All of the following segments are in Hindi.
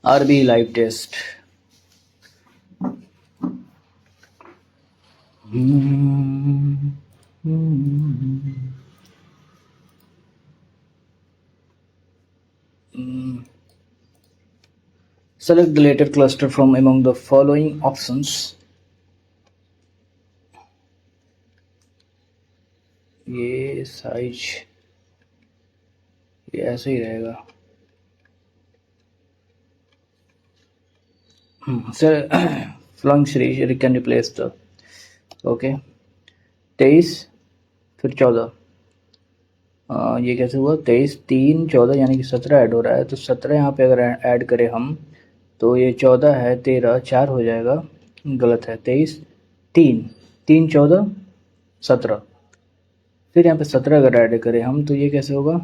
RB live test. Select the later cluster from among the following options. ये साइज ये ऐसे ही रहेगा। सर फ्लंग series can replace the okay 23 फिर 14। ये कैसे हुआ? 23 3 14 यानी कि 17 ऐड हो रहा है, तो 17 यहाँ पे अगर ऐड करें हम तो ये 14 है 13 4 हो जाएगा, गलत है 23 3 3 14 17। फिर यहाँ पे 17 अगर ऐड करें हम तो ये कैसे होगा?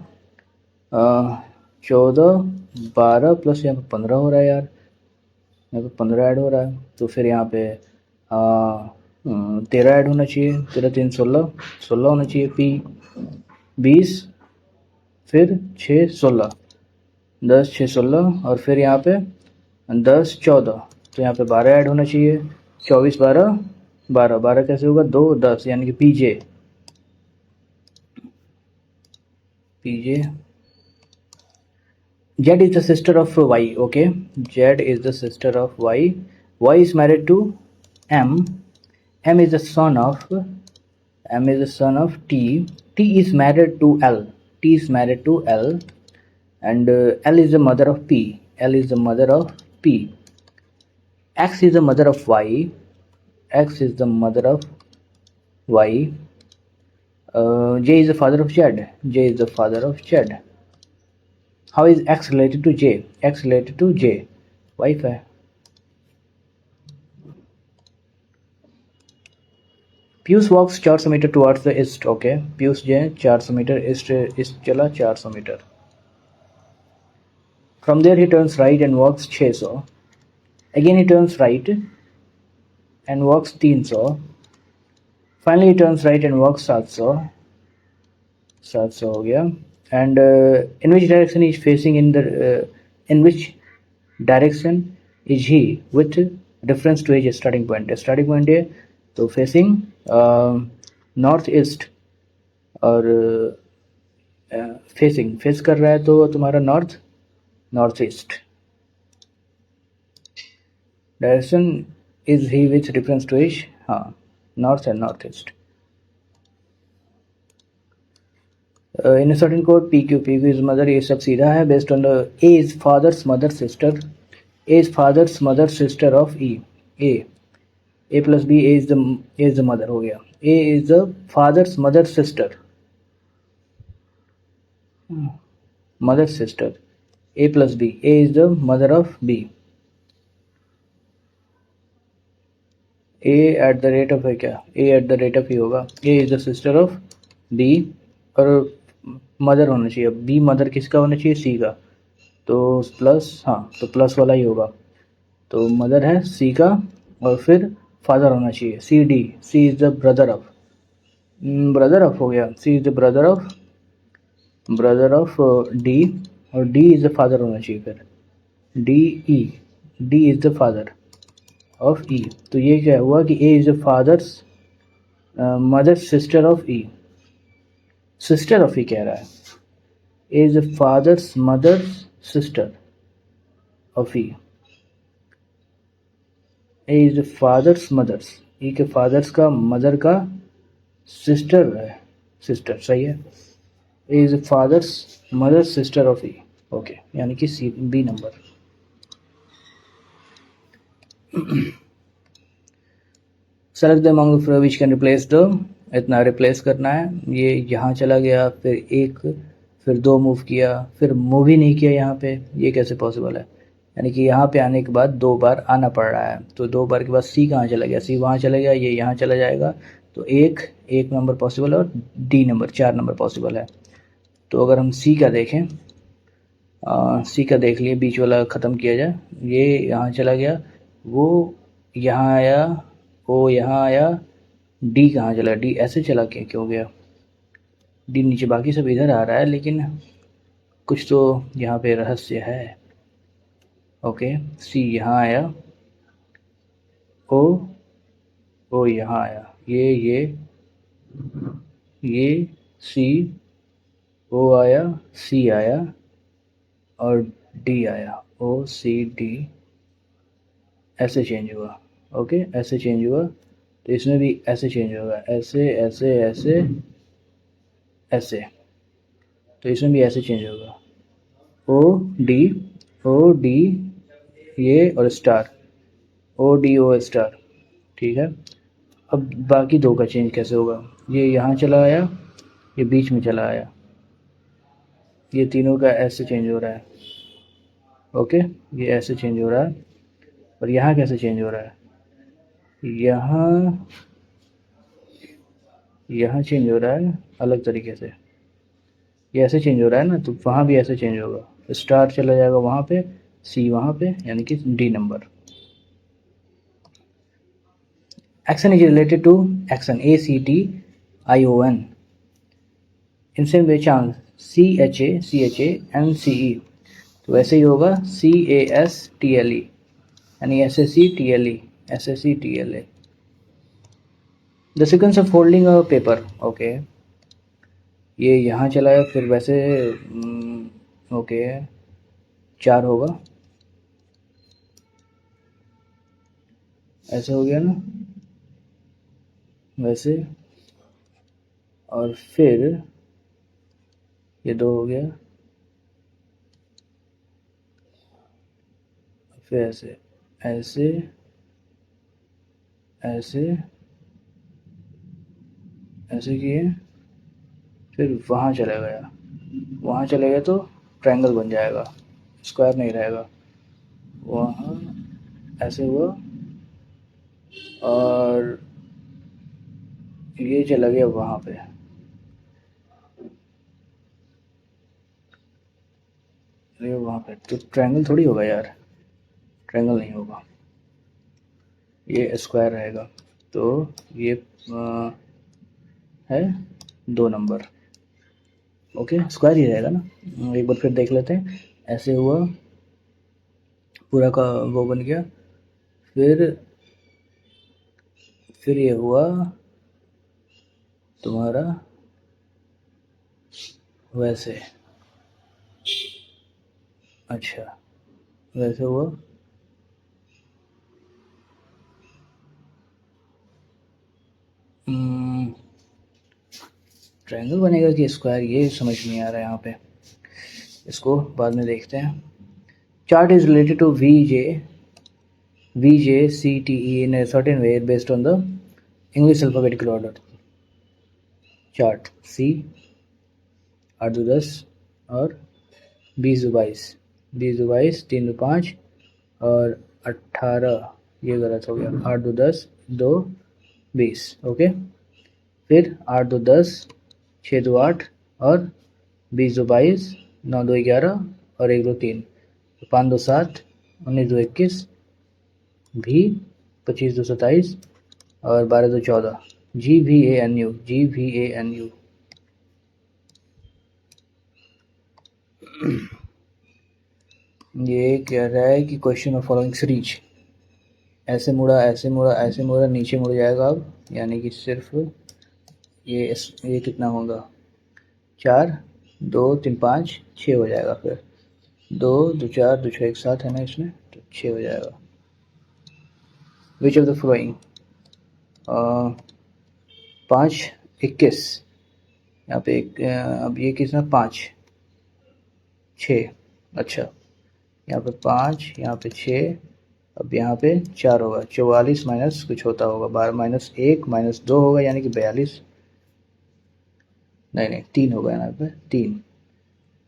14 12 प्लस यहाँ पे 15 हो रहा है यार, यहाँ पे 15 ऐड हो रहा है, तो फिर यहाँ पे 13 ऐड होना चाहिए, 13 3 16 16 होना चाहिए, पी 20 फिर 6 16 10 6 16 और फिर यहाँ पे 10 14, तो यहाँ पे 12 ऐड होना चाहिए, 24 12 12 12 कैसे होगा? 2 10 यानी कि पीजे पीजे Z is the sister of Y. Okay, Z is the sister of Y. Y is married to M. M is the son of T. T is married to L. T is married to L, and L is the mother of P. L is the mother of P. X is the mother of Y. X is the mother of Y. J is the father of Z. J is the father of Z. How is X related to J? X related to J. Wife है। Piyush walks 400 meter towards the east. Okay, Piyush जो है 400 meter east चला 400 meter. From there he turns right and walks 600. Again he turns right and walks 300. Finally he turns right and walks 700. 700 हो गया। And in which direction is facing in which direction is he with reference to his starting point? Starting point है तो facing north east और facing face कर रहा है तो तुम्हारा north east। Direction is he with reference to his north and northeast। in a certain code PQ is mother, ये सब सीधा है based on the A is father's mother sister, A is father's mother sister of E, A plus B, A is the mother हो गया, A is the father's mother sister, mother sister, A plus B, A is the mother of B, A at the rate of है क्या? A at the rate of ही होगा, A is the sister of B और मदर होना चाहिए, बी मदर किसका होना चाहिए? सी का, तो प्लस तो प्लस वाला ही होगा, तो मदर है सी का और फिर फादर होना चाहिए C D, C is the brother of हो गया, C is the brother of D और डी इज द फादर होना चाहिए, फिर D is the father of E, तो ये क्या हुआ कि A is the father's mother sister of E, sister of ही कह रहा है, A is the father's mother sister of E, A is the father's mother's, E के फादर्स का मदर का सिस्टर है, सिस्टर सही है, A is the father's mother sister of E. Okay, यानी कि C B number. Select the among which can replace the, इतना रिप्लेस करना है, ये यहाँ चला गया, फिर एक फिर 2 मूव किया, फिर मूव ही नहीं किया यहाँ पे, ये कैसे पॉसिबल है? यानी कि यहाँ पे आने के बाद 2 बार आना पड़ रहा है, तो 2 बार के बाद सी कहाँ चला गया? सी वहाँ चला गया, ये यहाँ चला जाएगा, तो एक नंबर पॉसिबल है और डी नंबर 4 नंबर पॉसिबल है। तो अगर हम सी का देखें, सी का देख लिए, बीच वाला ख़त्म किया जाए, ये यहाँ चला गया, वो यहाँ आया, वो यहाँ आया, डी कहाँ चला? डी ऐसे चला क्या हो गया? डी नीचे, बाकी सब इधर आ रहा है, लेकिन कुछ तो यहाँ पे रहस्य है। ओके, सी यहाँ आया, ओ ओ यहाँ आया, ये सी, ओ आया, सी आया और डी आया, ओ सी डी, ऐसे चेंज हुआ। ओके, ऐसे चेंज हुआ, तो इसमें भी ऐसे चेंज होगा, ऐसे ऐसे ऐसे ऐसे, तो इसमें भी ऐसे चेंज होगा, ओ डी, ओ डी, ये और star, O D O star. ठीक है, अब बाकी दो का चेंज कैसे होगा, ये यहाँ चला आया, ये बीच में चला आया, ये तीनों का ऐसे चेंज हो रहा है। ओके, ये ऐसे चेंज हो रहा है, और यहाँ कैसे चेंज हो रहा है, यहाँ यहाँ चेंज हो रहा है अलग तरीके से, ये ऐसे चेंज हो रहा है ना, तो वहाँ भी ऐसे चेंज होगा, स्टार चला जाएगा वहाँ पे, सी वहाँ पे, यानी कि D number. Action is related to action, A C T I O N, in same way chance, C H A N C E, तो वैसे ही होगा C A S T L E, यानी S S C T L E, S S C T L A. The sequence of folding a paper, okay, ये यहाँ चला है, फिर वैसे ओके, 4 होगा, ऐसे हो गया ना, वैसे, और फिर ये 2 हो गया, फिर ऐसे ऐसे ऐसे ऐसे किए, फिर वहाँ चला गया, वहाँ चले गए तो ट्रायंगल बन जाएगा, स्क्वायर नहीं रहेगा, वहाँ ऐसे हुआ, और ये चला गया वहाँ पे, ये वहाँ पे, तो ट्रायंगल थोड़ी होगा यार, ट्रायंगल नहीं होगा, ये स्क्वायर रहेगा, तो ये है 2 नंबर। ओके, स्क्वायर ही रहेगा ना, एक बार फिर देख लेते हैं, ऐसे हुआ, पूरा का वो बन गया, फिर ये हुआ तुम्हारा वैसे, अच्छा, वैसे हुआ, ट्रायंगल बनेगा कि स्क्वायर, ये समझ नहीं आ रहा है यहाँ पे, इसको बाद में देखते हैं। Chart is related to VJ CTE in a certain way based on the English alphabetical order. Chart C 8 2 10 और 20 2 22, 20 2 22, 3 2 5 और 18, ये गलत हो गया, 8 2 10 2 20, ओके, फिर 8 2 10, 6 2 8 और 20 2 22, 9 2 11 और 1 2 3, 5 2 7, 19 2 21, भी 25 2 27 और 12 2 14, GVANU, GVANU। ये कह रहा है कि क्वेश्चन ऑफ फॉलोइंग सीरीज, ऐसे मुड़ा ऐसे मुड़ा ऐसे मुड़ा, नीचे मुड़ जाएगा अब, यानी कि सिर्फ ये कितना होगा, 4 2 3 5 6 हो जाएगा, फिर 2 2 4 2 6 एक साथ है ना इसमें, तो 6 हो जाएगा। विच ऑफ द फॉलोइंग, 5 21, यहाँ पे एक, अब ये कितना, 5 6, अच्छा, यहाँ पे 5, यहाँ पे 6, अब यहाँ पे 4 होगा, 44 माइनस कुछ होता होगा, 12 -1 -2 होगा, यानी कि 42, नहीं 3 होगा यहाँ पे,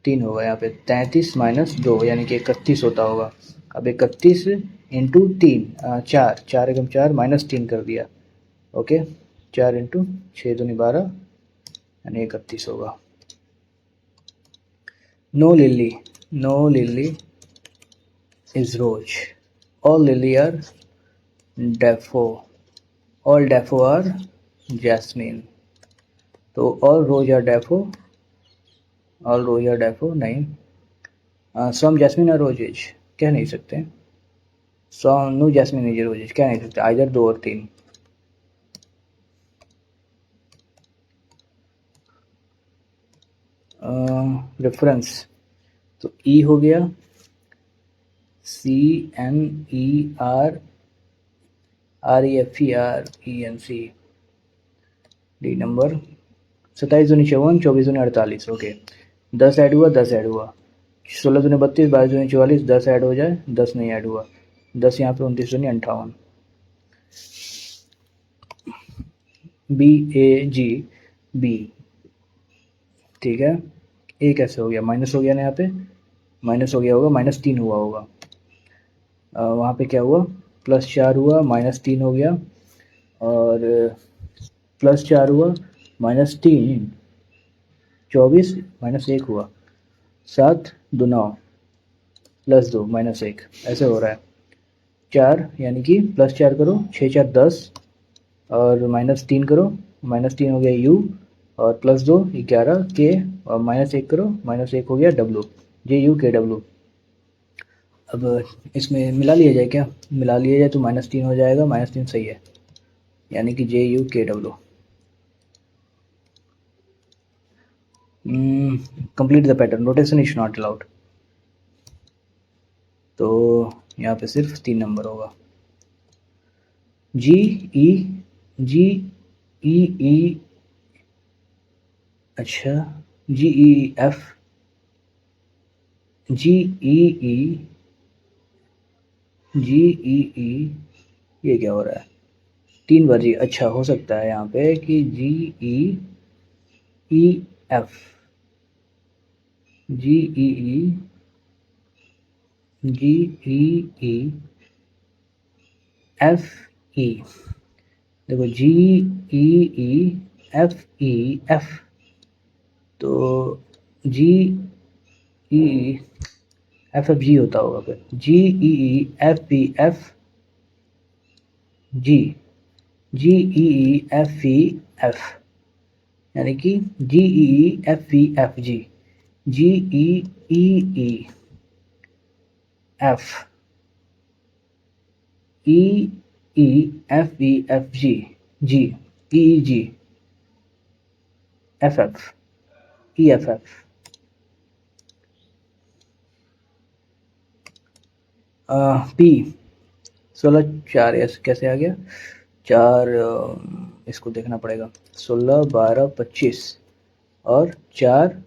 3 होगा यहाँ पे, 33 -2 यानी कि 31 होता होगा। अब 31 इंटू 3, 4 4 एकम 4 -3 कर दिया, ओके, 4 इंटू 6 दूनी 12, यानी 31 होगा। No lily is rose, all lily are daffo, all daffo are jasmine, तो all rose are daffo नहीं, some jasmine are roses, कह नहीं सकते। सोनू जैस्मिन इज रोजेज कह नहीं सकते, आइदर 2 और 3। रेफरेंस तो ई हो गया, CNER REFERENC। डी नंबर 27 दूनी 54, 24 दूनी 48। ओके 10 ऐड हुआ, 10 ऐड हुआ, 16 दूनी 32, 22 दूनी 44, 10 ऐड हो जाए, 10 नहीं ऐड हुआ, 10 यहाँ पे 29 दूनी 58। BAGB ठीक है। ए कैसे हो गया, माइनस हो गया ना, यहाँ पे माइनस हो गया होगा, -3 हुआ होगा। वहाँ पे क्या हुआ, +4 हुआ, -3 हो गया, और +4 हुआ, -3, 24 -1 हुआ, 7 2 9 +2 -1 ऐसे हो रहा है। 4 यानी कि +4 करो, 6 4 10, और -3 करो, -3 हो गया U, और +2 11 K, और -1 करो, -1 हो गया W, JUKW। अब इसमें मिला लिया जाए क्या, मिला लिया जाए तो -3 हो जाएगा, -3 सही है, यानी कि JUKW। Complete the pattern, rotation is not allowed. तो यहाँ पे सिर्फ 3 नंबर होगा। GE GEE, अच्छा GEF GEE GEE, ये क्या हो रहा है, 3 बार जी। अच्छा हो सकता है यहाँ पे कि GEEF GEE GEEFE, देखो GEEFEF, तो GEEFFG होता होगा फिर, GEEFEF GEEFEF, यानी कि GEEFEFG GEEEF EEFEFG GEEG FF EFF। P 16 4 ऐसे कैसे आ गया, 4 इसको देखना पड़ेगा, 16 12 25 और 4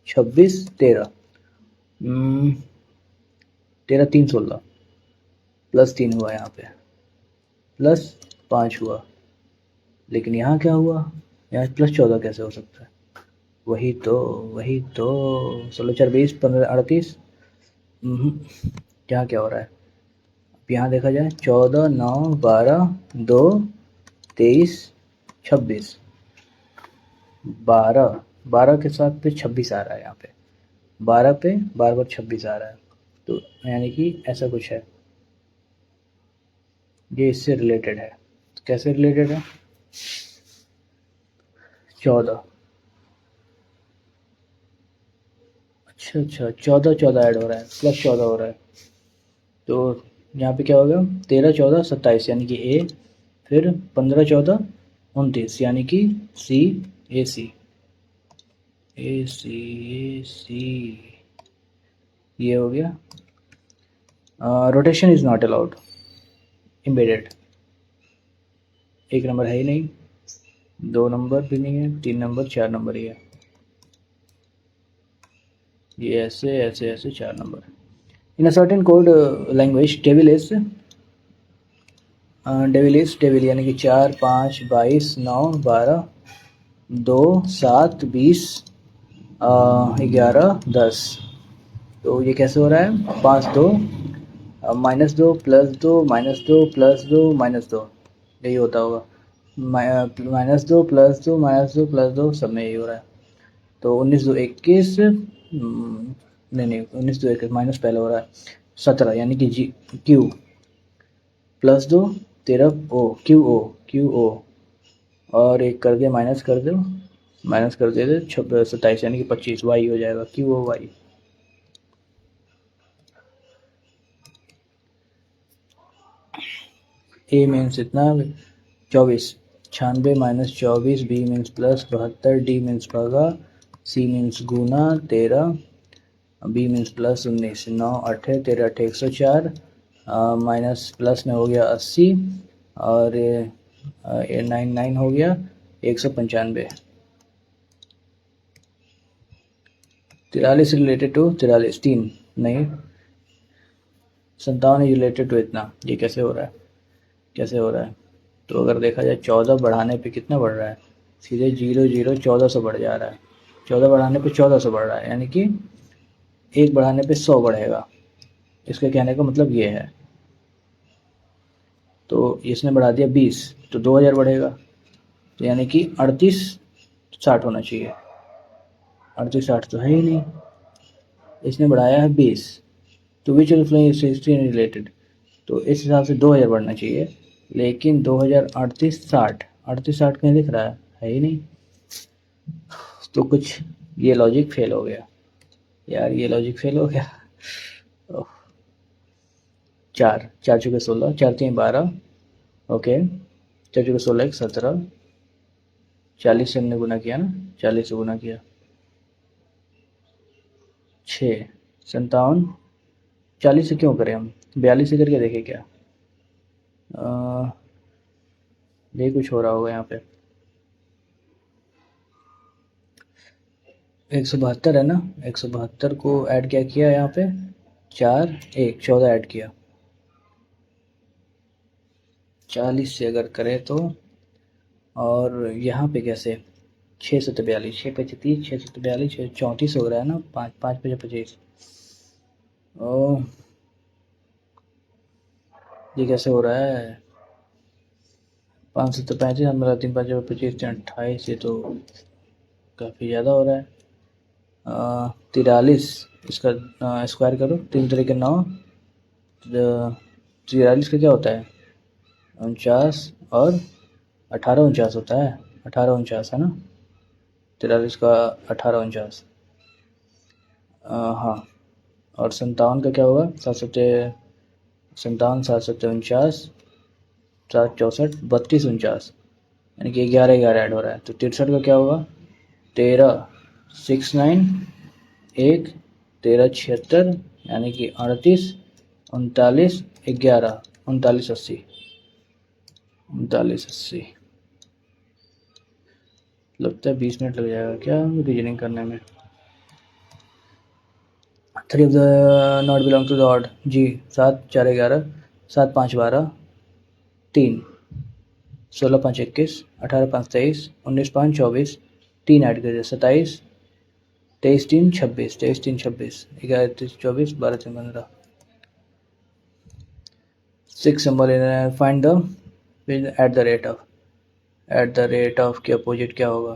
26 13, 13 3 16, +3 हुआ, यहाँ पे +5 हुआ, लेकिन यहाँ क्या हुआ, यहाँ +14 कैसे हो सकता है, वही तो 16 4 20 15 38। यहाँ क्या हो रहा है, अब यहाँ देखा जाए 14 9 12 2 23 26, 12 के साथ पे 26 आ रहा है, यहाँ पे 12 पे बार बार 26 आ रहा है, तो यानी कि ऐसा कुछ है, ये इससे रिलेटेड है। तो कैसे रिलेटेड है, 14, अच्छा 14 14 ऐड हो रहा है, +14 हो रहा है, तो यहाँ पे क्या होगा, 13 14 27 यानी कि A, फिर 15 14 29 यानी कि C, AC ये हो गया। Rotation is not allowed, embedded, 1 number है ही नहीं, 2 नंबर भी नहीं है, 3 नंबर 4 नंबर ही है, ये ऐसे ऐसे ऐसे 4 number. In a certain code language devil यानी कि 4 5 22 9 12 2 7 20 11 10, तो ये कैसे हो रहा है, 5 2 -2 +2 -2 +2 -2, यही होता होगा, -2 +2 -2 +2, सब में यही हो रहा है। तो 19 2 21, नहीं 19 2 21 माइनस पहले हो रहा है, 17 यानी कि जी Q, +2 13 O QO, और एक कर दे माइनस कर दो, माइनस कर दे 27 यानी कि 25 Y हो जाएगा, QOY। ए मीन्स इतना 24, 96 minus 24, B means plus 72, D means भागा, सी मीन्स गुना 13, B means plus 19, 9 8 13 8 104, minus plus में हो गया 80 और 99 हो गया 195। 43 रिलेटेड टू 43, 3 नहीं, 57 रिलेटेड टू इतना। ये कैसे हो रहा है, कैसे हो रहा है? तो अगर देखा जाए 14 बढ़ाने पे कितना बढ़ रहा है, सीधे 0 0 14 से बढ़ जा रहा है। 14 बढ़ाने पे 14 से बढ़ रहा है, यानी कि 1 बढ़ाने पे 100 बढ़ेगा। इसके कहने का मतलब ये है। तो इसने बढ़ा दिया 20 तो 2000 बढ़ेगा, तो यानी कि 38 60 होना चाहिए। 38 60 तो है ही नहीं, इसने बढ़ाया है 20, तो विच ऑफ द हिस्ट्री रिलेटेड, तो इस हिसाब से 2000 बढ़ना चाहिए, लेकिन 2000 38 60, 38 60 कहीं दिख रहा है ही नहीं। तो कुछ ये लॉजिक फेल हो गया यार, ये लॉजिक फेल हो गया। 4 4 चुके 16, 4 3 12, ओके, 4 चुके 16 17, 40 से हमने गुना किया ना, 40 से गुना किया, 6 57, 40 से क्यों करें हम, 42 से करके देखें क्या। ये कुछ हो रहा होगा यहाँ पे। 172 है ना, 172 को ऐड क्या किया यहाँ पे, 4 1 14 ऐड किया। 40 से अगर करें तो, और यहाँ पे कैसे, 6 7 42, 6 5 30, 6 7 42, 6 34 हो रहा है ना, 5 5 5 25। ओ, ये कैसे हो रहा है, 5 7 35, हमारा 3 5 25 28, ये तो काफ़ी ज़्यादा हो रहा है। 43 इसका स्क्वायर करो, 3 तरीके 9, 43 का क्या होता है 49, और 18 49 होता है, 18 49 है ना, 43 का 18 49। हाँ, और 57 का क्या होगा, 57 7 7 49, 7 64 32 49, यानी कि 11 11 ऐड हो रहा है। तो 63 का क्या होगा, 13 6 9 1 13 76, यानी कि 38 39 11 39 80, 39 80। लगता है 20 मिनट लग जाएगा क्या रीजनिंग करने में। 3 of the not belong to the odd, G 7 4 11, 7 5 12, 3 16 5 21, 18 5 23, 19 5 24, 3 add कर दिया 27, 23 3 26, 23 3 26, 11 3 24, 12 3 15। 6 symbol in find the at the rate of, at the rate of के अपोजिट क्या होगा,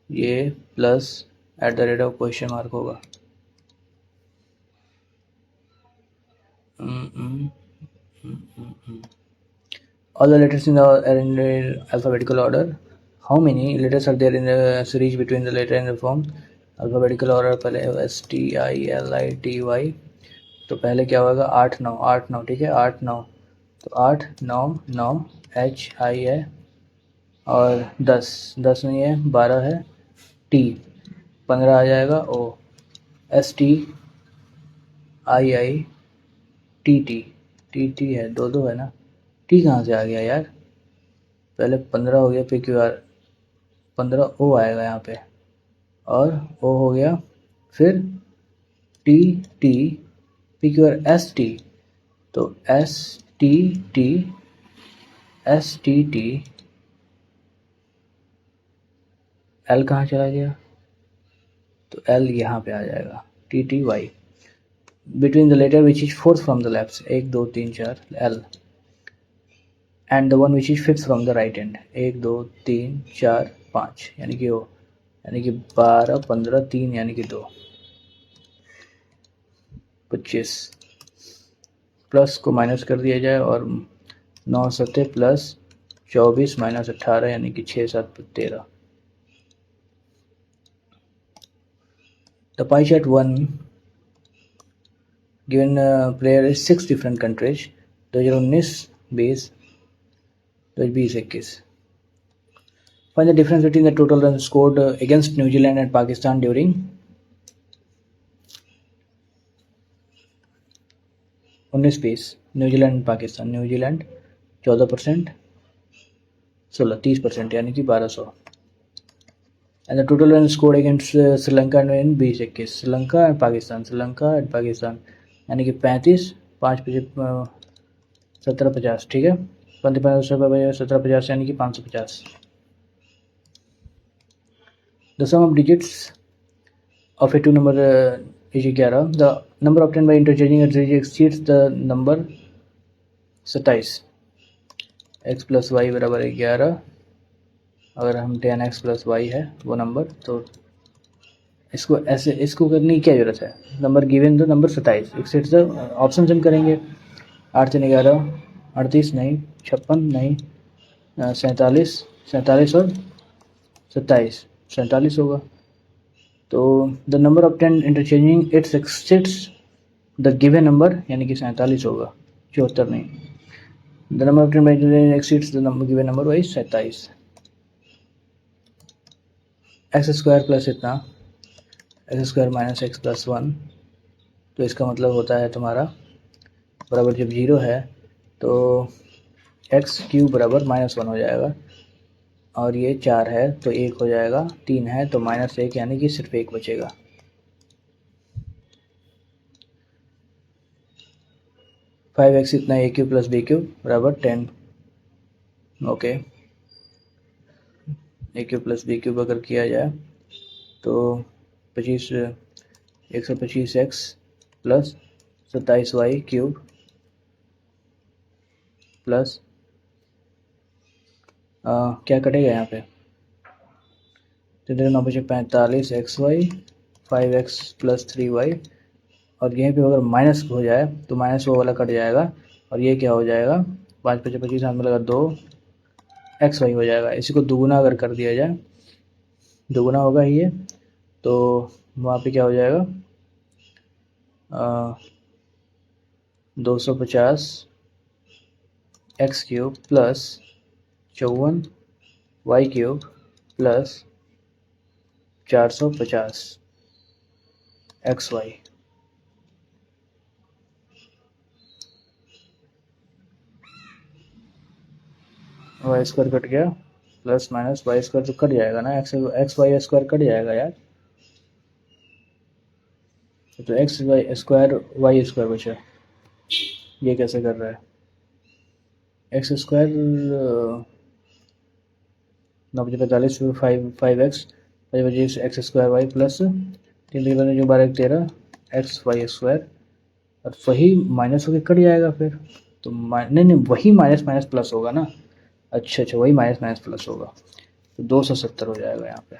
ये plus at the rate of question mark होगा। All the letters in the are in the alphabetical order. How many letters are there in the series between the letter and the form? Alphabetical order पहले S T I L I T Y, तो पहले क्या होगा 8 9 8 9, ठीक है 8 9, तो 8 9 9 H I है, और 10 10 नहीं है, 12 है, T 15 आ जाएगा, O S T I I T T T T है, दो दो है ना, T कहाँ से आ गया यार, पहले 15 हो गया, फिर क्यू आर 15 ओ आएगा यहाँ पे, और ओ हो गया, फिर T T, P Q R S T, तो S T T S T T, L कहाँ चला गया, तो एल यहाँ पे आ जाएगा, T T Y. Between the letter which is fourth from the left, 1 2 3 4 L, and the one which is fifth from the right and, 1 2 3 4 5, यानी कि ओ, यानी कि 12 15 3, यानी कि 2 25, प्लस को माइनस कर दिया जाए, और 9 7 प्लस 24 माइनस 18, यानी कि 6 7 13। The pie chart 1 given player is 6 different countries 2019 20 तो 20-21. Find the difference between the total runs scored against New Zealand and Pakistan during 19-20. New Zealand Pakistan. New Zealand 14%, 30% यानी कि 1200. And the total run scored against Sri Lanka in 20-21. Sri Lanka and Pakistan यानी कि 35, 5 17-50. ठीक है, 17-50 यानी कि 550. The sum of digits of a two number is 11. The number obtained by interchanging a digit exceeds the number 27. x plus y बराबर 11. अगर हम 10x प्लस वाई है वो नंबर, तो इसको ऐसे, इसको करने की क्या जरूरत है. Number given the number 27 exceeds the option हम करेंगे. 8 3 11, 38 नहीं, 56 नहीं, 47 और 47 होगा. तो the number obtained interchanging its exceeds the given number यानी कि 47 होगा, 74 नहीं. The number obtained by interchanging exceeds the number given number वही 27. एक्स स्क्वायर प्लस इतना, X square minus X plus 1. तो इसका मतलब होता है तुम्हारा बराबर जब 0 है तो एक्स क्यूब बराबर -1 हो जाएगा. और ये 4 है तो 1 हो जाएगा, 3 है तो -1 यानी कि सिर्फ 1 बचेगा. फाइव एक्स इतना a cube plus b cube बराबर 10. Okay, a cube plus b cube अगर किया जाए तो 125 x plus 27 y cube plus क्या कटेगा यहाँ पे, तो 9 बचे 45 x Y, 5x plus 3y. और यहीं पे अगर माइनस हो जाए तो माइनस वो वाला कट जाएगा और ये क्या हो जाएगा, 5 × 25 हाथ में लगा 2 XY हो जाएगा. इसी को दुगुना अगर कर दिया जाए, दुगुना होगा ही ये, तो वहाँ पे क्या हो जाएगा, 250 x cube plus 54 y cube plus 450 XY. Y square cut गया, प्लस माइनस वाई स्क्वायर तो कट जाएगा ना, एक्स वाई स्क्वायर कट जाएगा यार. तो x y square y square बचा. ये कैसे कर रहा है, x square 9 × 45 5 x 25 x square y plus 3 जो 12 13 एक्स वाई स्क्वायर. और वही माइनस होकर कट जाएगा फिर, तो नहीं वही माइनस माइनस प्लस होगा ना. अच्छा वही माइनस माइनस प्लस होगा, तो 270 हो जाएगा यहाँ पे.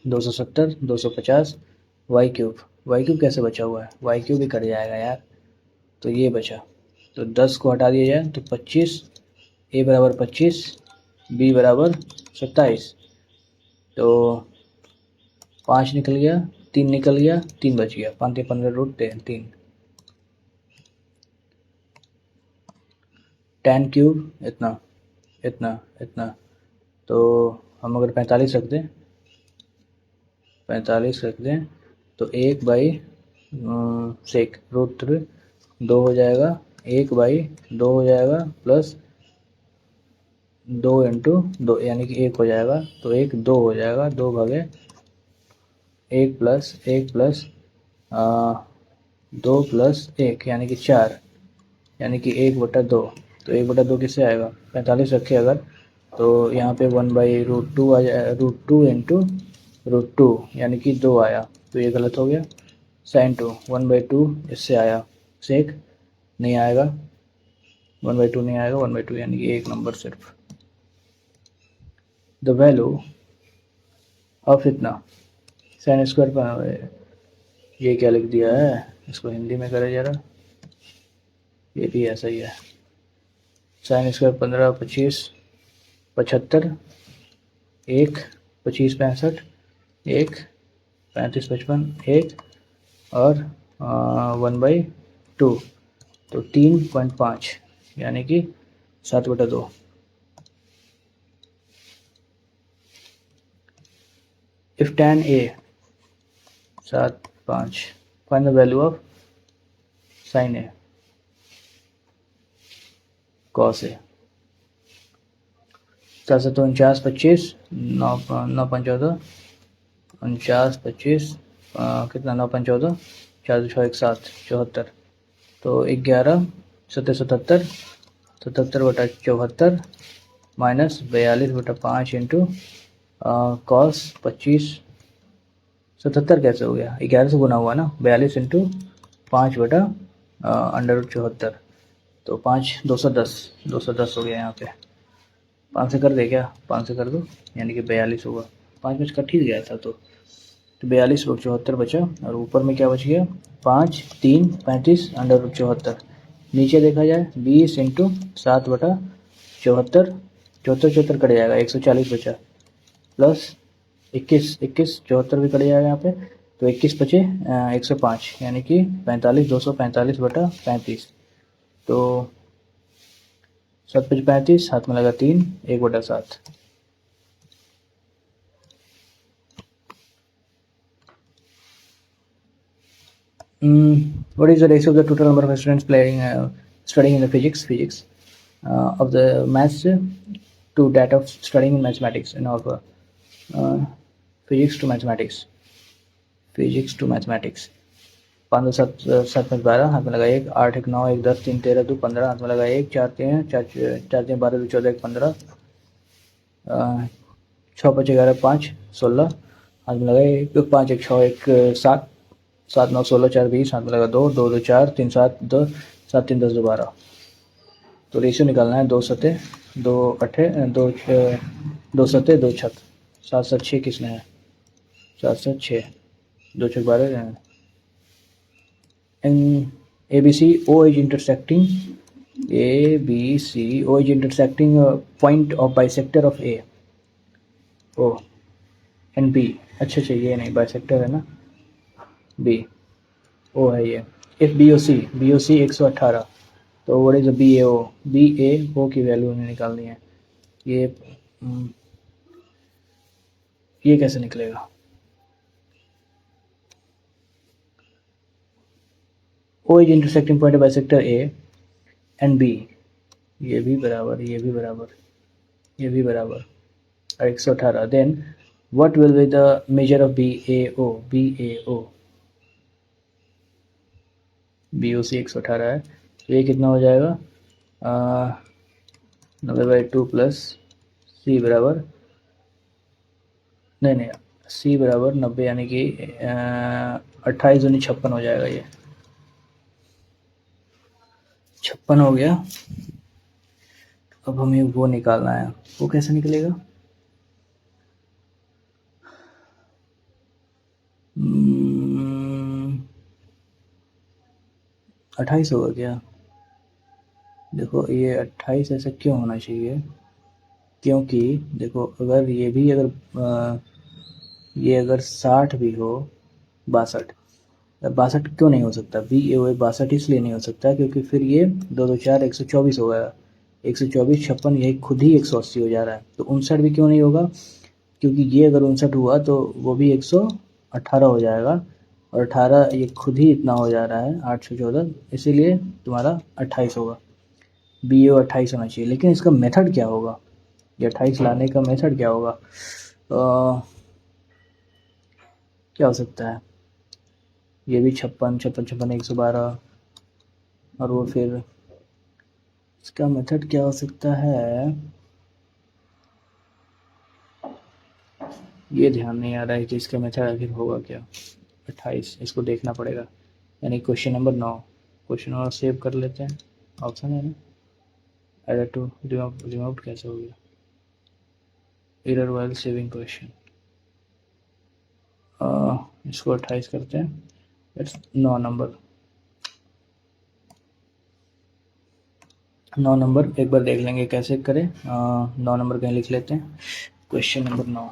270 250 वाई क्यूब कैसे बचा हुआ है, वाई क्यूब भी कट जाएगा यार. तो ये बचा, तो 10 को हटा दिया जाए तो 25, ए बराबर 25, बी बराबर 27. तो 5 निकल गया, 3 निकल गया, 3 बच गया, 5 × 15 √3. 10 क्यूब इतना इतना इतना. तो हम अगर 45 रख दें, 45 रख दें तो 1/6 √3 2 हो जाएगा, 1/2 हो जाएगा प्लस 2 × 2 यानी कि 1 हो जाएगा. तो 1 2 हो जाएगा, 2 भागे 1 प्लस 1 प्लस 2 प्लस 1 यानी कि 4, यानी कि 1/2. तो 1/2 किससे आएगा, 45 रखे अगर तो यहाँ पे 1/√2 आ जाए, √2 × √2 यानी कि 2 आया. तो ये गलत हो गया. sin 2 1/2 इससे आया, सेक नहीं आएगा, 1/2 नहीं आएगा, 1/2 यानी कि एक नंबर सिर्फ. द वैल्यू ऑफ इतना साइन स्क्वायर पर, ये क्या लिख दिया है, इसको हिंदी में करे जरा, ये भी ऐसा ही है. साइन स्क्वायर 15 25 75 1 25 65 1 35 55 1 और 1/2 तो 3.5. यानी कि 7/2। If tan a 7 5 find the value of sin a cos a। 7 7 25 9 9 5 14 49 25 कितना 9 5 14 4 6 1 7 74। तो 11 7 77 77/74 माइनस 42/5 इंटू कॉस 25 77 कैसे हो गया, 11 से गुना हुआ ना, 42 इंटू 5/√74। तो 5 210 हो गया यहाँ पे। 5 से कर दे क्या, 5 से कर दो यानी कि 42 होगा। 5 में कट ही गया था तो 42/74 बचा। और ऊपर में क्या बच गया, 5 3 35/74। नीचे देखा जाए 20 इंटू 7/74 74 कट जाएगा, 140 बचा। प्लस 21 74 भी कट जाएगा यहाँ पे, तो 21 बचे 105 यानी कि 45 245/35। तो 7 5 35, हाथ में लगा 3 1/7। What is the ratio of the total number of students studying in the physics of the maths to that of studying in mathematics in our physics to mathematics 5 7 7 5 12, हाथ में लगा 1 8 1 9 1 10 3 13 2 15, हाथ में लगा 1 4 3 4 3 12 2 14 1 15 6 5 11 5 16, हाथ में लगा 1 5 1 6 1 7 7 9 16 4 20, हाथ में लगा 2 2 2 4 3 7 2 7 3 10 2 12। तो रेशियो निकालना है 2 सते 2 अठे 2 2 सते 2 छत 7 7 6 किसने है 7 7 6 2 6 12। in ABC O is intersecting point of bisector of A O and B। अच्छा ये नहीं बाइसेक्टर है ना, B O है ये। if BOC 118, तो व्हाट इज BAO की वैल्यू हमें निकालनी है। ये कैसे निकलेगा, O is intersecting point of bisector A and B, ये भी बराबर 118। then what will be the measure of BAO BOC 118 है, तो ये कितना हो जाएगा 90/2 प्लस C बराबर नहीं C बराबर 90 यानी कि 28 दूनी 56 हो जाएगा। ये 56 हो गया। अब हमें वो निकालना है, वो कैसे निकलेगा, 28 होगा क्या। देखो ये 28 ऐसा क्यों होना चाहिए, क्योंकि देखो अगर ये भी अगर ये अगर 60 भी हो 62 क्यों नहीं हो सकता, BAO 62 इसलिए नहीं हो सकता क्योंकि फिर ये 2 2 4 124 हो गया, 124 56 यही खुद ही 180 हो जा रहा है। तो 59 भी क्यों नहीं होगा, क्योंकि ये अगर 59 हुआ तो वो भी 118 हो जाएगा, और 18 ये खुद ही इतना हो जा रहा है 814, इसीलिए तुम्हारा 28 होगा। BAO 28 होना चाहिए। लेकिन इसका मेथड क्या होगा, ये 28 लाने का मेथड क्या होगा, क्या हो सकता है, ये भी 56 56 56 112, और वो फिर इसका मेथड क्या हो सकता है, ये ध्यान नहीं आ रहा है कि इसका मेथड आखिर होगा क्या। 28 इसको देखना पड़ेगा, यानी question number 9। Question number save कर लेते हैं, ऑप्शन है ना, एरर टू रिमूव कैसे हो गया, एरर वाइल सेविंग क्वेश्चन। इसको 28 करते हैं, 9 नंबर एक बार देख लेंगे कैसे करें। 9 नंबर कहीं लिख लेते हैं, question number 9।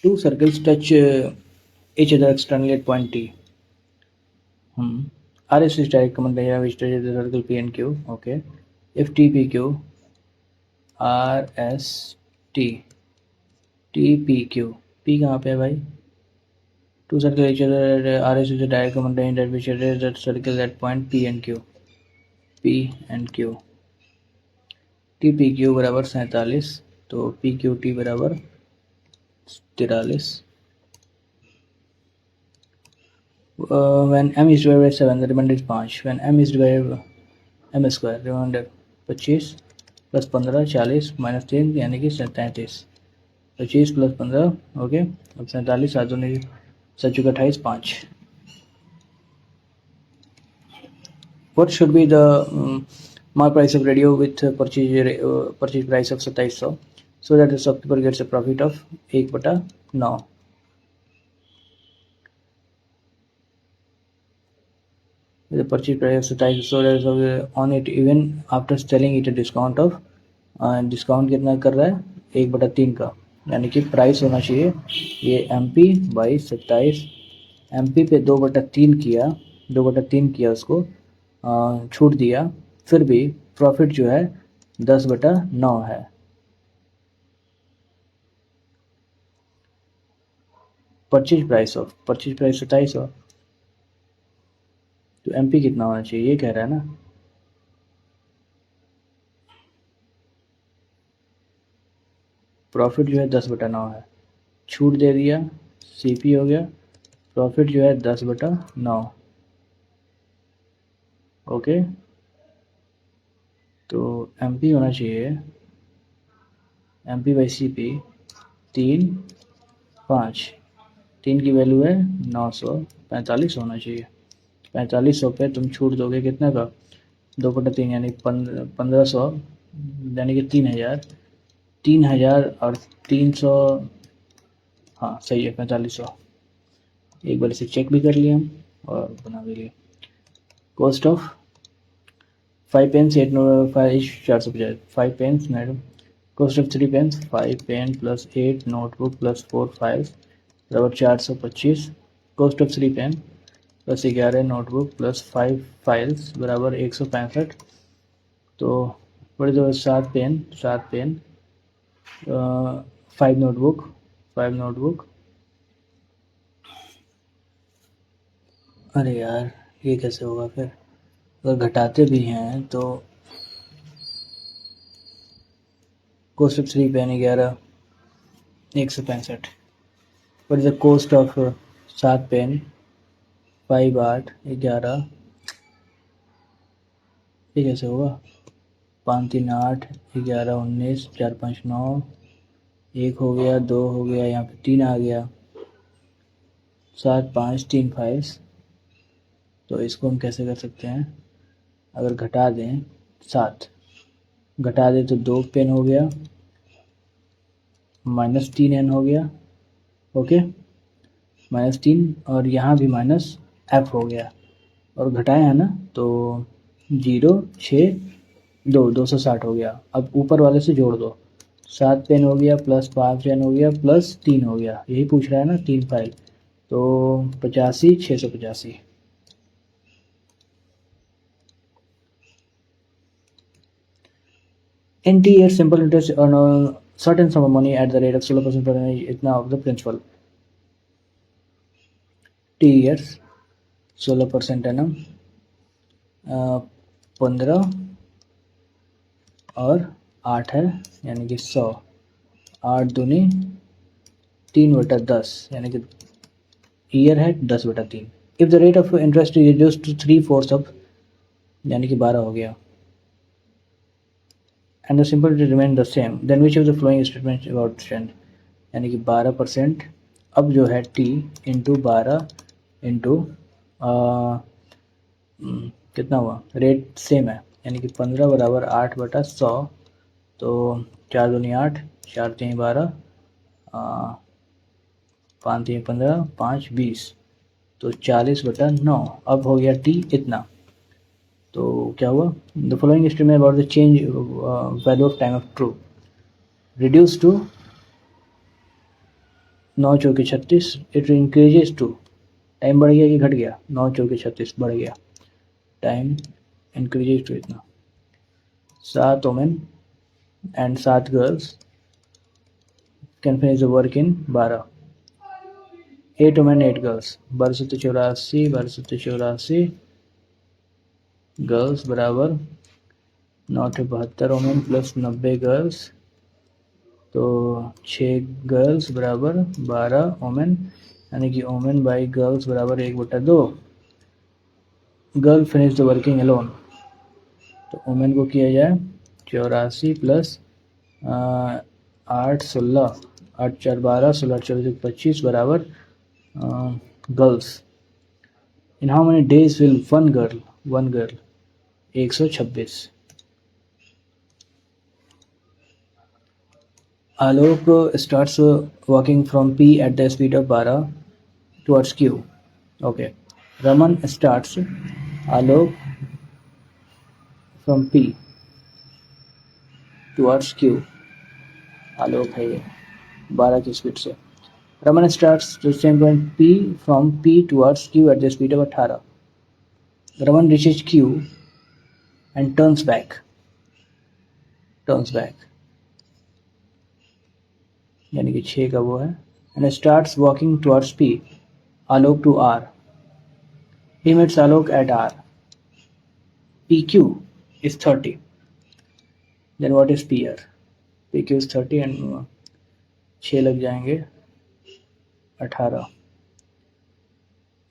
Two circles touch each other externally at point T. RS is direct command area which touches the circle P and Q. Okay. If TPQ, RST, TPQ, P कहाँ पे है भाई? Two circle each other. RS is a direct command area that which touches the circle at point P and Q. P and Q. TPQ बराबर 47, तो PQT बराबर 43. When m is divided by 7, the remainder is 5. When m is divided by m square, remainder 25 plus 15 40 minus 3 यानी कि 37. 25 प्लस 15 ओके. अब 47 7 दूनी 7 चुका 28 5. What should be the mark price of radio with purchase price of 2700 so that the shopkeeper gets a profit of 1/9. The purchase price of 2700 so that is on it even after selling it a discount of discount कितना कर रहा है 1/3 का, यानी कि प्राइस होना चाहिए ये MP बाई 27. MP पे 2/3 किया, 2/3 किया उसको छूट दिया, फिर भी प्रॉफिट जो है 10/9 है. परचेज प्राइस 2700 तो MP कितना होना चाहिए ये कह रहा है ना. प्रॉफिट जो है 10/9 है, छूट दे दिया CP हो गया, प्रॉफिट जो है 10/9. ओके. तो MP होना चाहिए MP बाई CP 3 5. 3 की वैल्यू है 945 होना चाहिए. 4500 पे तुम छूट दोगे कितना का 2/3 यानी 1500 यानी कि 3000 और 300. हाँ सही है 4500. एक बार इसे चेक भी कर लिया हम और बना भी लिया. Cost of 5 pens 8 5 450. 5 pens madam. Cost of 3 pens 5 pen plus 8 notebook plus 4 files बराबर 425. Cost of 3 pen plus 11 notebook plus 5 files बराबर 165. तो बड़े जो 7 पेन 5 नोटबुक. अरे यार ये कैसे होगा फिर, अगर घटाते भी हैं तो cost of 3 pen 11 165. But the cost of 7 pen 5 8 11 ये कैसे होगा. 5 3 8 11 19 4 5 9 1 हो गया 2 हो गया यहाँ पे 3 आ गया 7 5 3 5. तो इसको हम कैसे कर सकते हैं, अगर घटा दें 7 घटा दें तो 2 पेन हो गया -3n हो गया. ओके -3 और यहाँ भी -f हो गया और घटाए है ना तो 0 6 2 260 हो गया. अब ऊपर वाले से जोड़ दो 7 पेन हो गया प्लस 5 पेन हो गया प्लस 3 हो गया, यही पूछ रहा है ना 3 फाइल. तो 85 685. In T years simple interest earn a certain sum of money at the rate of 16% per annum इतना of the principal. T years 16% annum 15 और 8 है यानी कि 100. 8 दूनी 3/10 यानी कि ईयर है 10/3. If the rate of interest is reduced to 3/4 of यानी कि 12 हो गया and the simple rate remain the same, then which of the following statements about trend यानी कि 12%. अब जो है T इंटू 12 इंटू कितना हुआ, रेट सेम है यानी कि 15 बराबर 8/100. तो 4 दूनी 8 4 3 12 5 3 15 5 20 तो 40/9. अब हो गया T इतना. तो क्या हुआ, the following statement about the change value of time of true reduce to 9 चौके 36. इट इंक्रीजेस टू टाइम बढ़ गया कि घट गया, 9 चौके 36 बढ़ गया. टाइम इंक्रीजेज टू इतना 7 women and 7 girls can finish the work in 12 8 women 8 girls 1284 girls बराबर 9 वोमेन प्लस 90 गर्ल्स तो 6 गर्ल्स बराबर 12 वोमेन यानी कि वोमेन बाई गर्ल्स बराबर 1/2 girl finish the working alone तो वोमेन को किया जाए 84 प्लस 8 16 8 4 12 16 24 25 बराबर girls in how many days will one girl 126 Alok starts walking from P at the speed of 12 towards Q. Okay. Raman starts Alok from P towards Q. Alok है ये 12 की स्पीड से Raman starts the same point P from P towards Q at the speed of 18. Raman reaches Q and turns back. यानी कि 6 का वो है and starts walking towards P. Alok to R. He meets Alok at R. PQ is 30. Then what is PR? PQ is 30 and 6 लग जाएंगे 18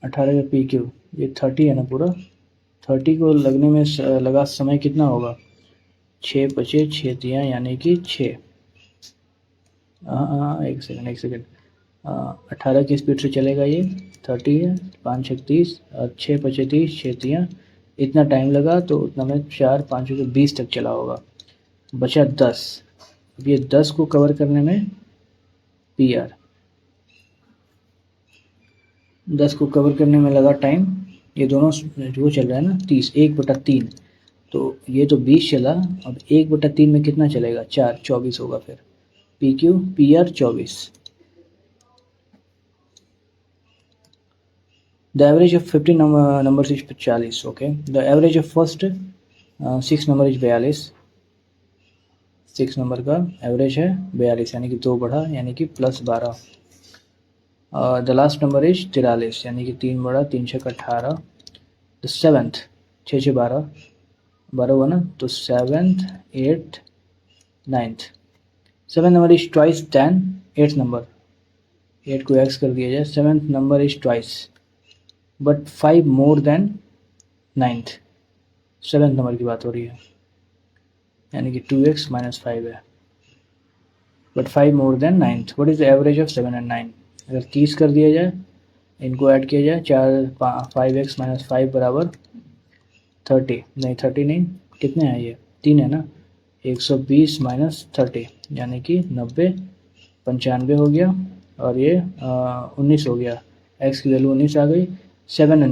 का PQ ये 30 है ना पूरा 30 को लगने में लगा समय कितना होगा 6 5 6 दिया यानी कि 6 एक सेकंड 18 की स्पीड से चलेगा ये 30 है 5 36 और 6 35 6 दिया इतना टाइम लगा तो उतना में 4 5 के 20 तक चला होगा बचा 10 अब ये 10 को कवर करने में PR 10 को कवर करने में लगा टाइम ये दोनों जो चल रहा है ना 30 1/3 तो ये तो 20 चला अब 1/3 में कितना चलेगा 4 24 होगा फिर PQ PR 24 The average of 15 numbers is 40 okay the average of first 6 number is 42 6 number का एवरेज है 42 यानी कि 2 बढ़ा यानी कि +12 द लास्ट नंबर इज 43 यानी कि 3 बढ़ा 3 6 18 द सेवेंथ 6 6 12 हुआ ना तो 7th 8th 9th 7th number is twice than 8th number 8 को एक्स कर दिया जाए 7th number is twice but 5 more than 9th 7th number की बात हो रही है यानी कि 2x - 5 है but 5 more than 9th what is the average of 7 and 9 अगर 30 कर दिया जाए इनको ऐड किया जाए 5x - 5 बराबर 30 नहीं 30 नहीं कितने हैं ये 3 है ना 120 - 30 यानी कि 90 95 हो गया और ये 19 हो गया x की वैल्यू 19 आ गई 7 एंड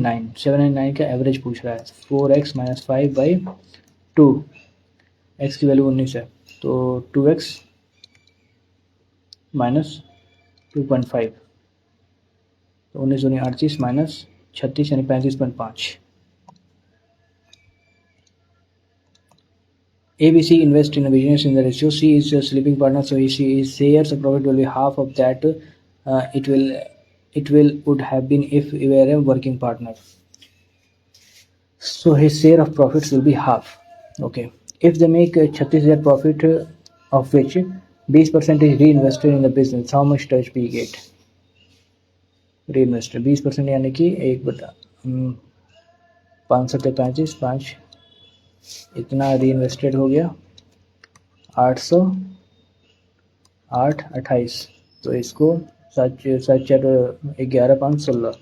9 का एवरेज पूछ रहा है 4x - 5/2 x की वैल्यू 19 है तो 2x - 2.5 तो 19 दूनी 38 - 36 यानी 35.5 ABC invest in a business in the ratio C is a sleeping partner so his shares of profit will be half of that it would have been if he were a working partner so his share of profits will be half okay if they make 36,000 profit of which 20% is reinvested in the business how much does we get reinvested 20% यानी कि 1/5 5 इतना रीइन्वेस्टेड हो गया 800 8 28 तो इसको 7 4 11 5 16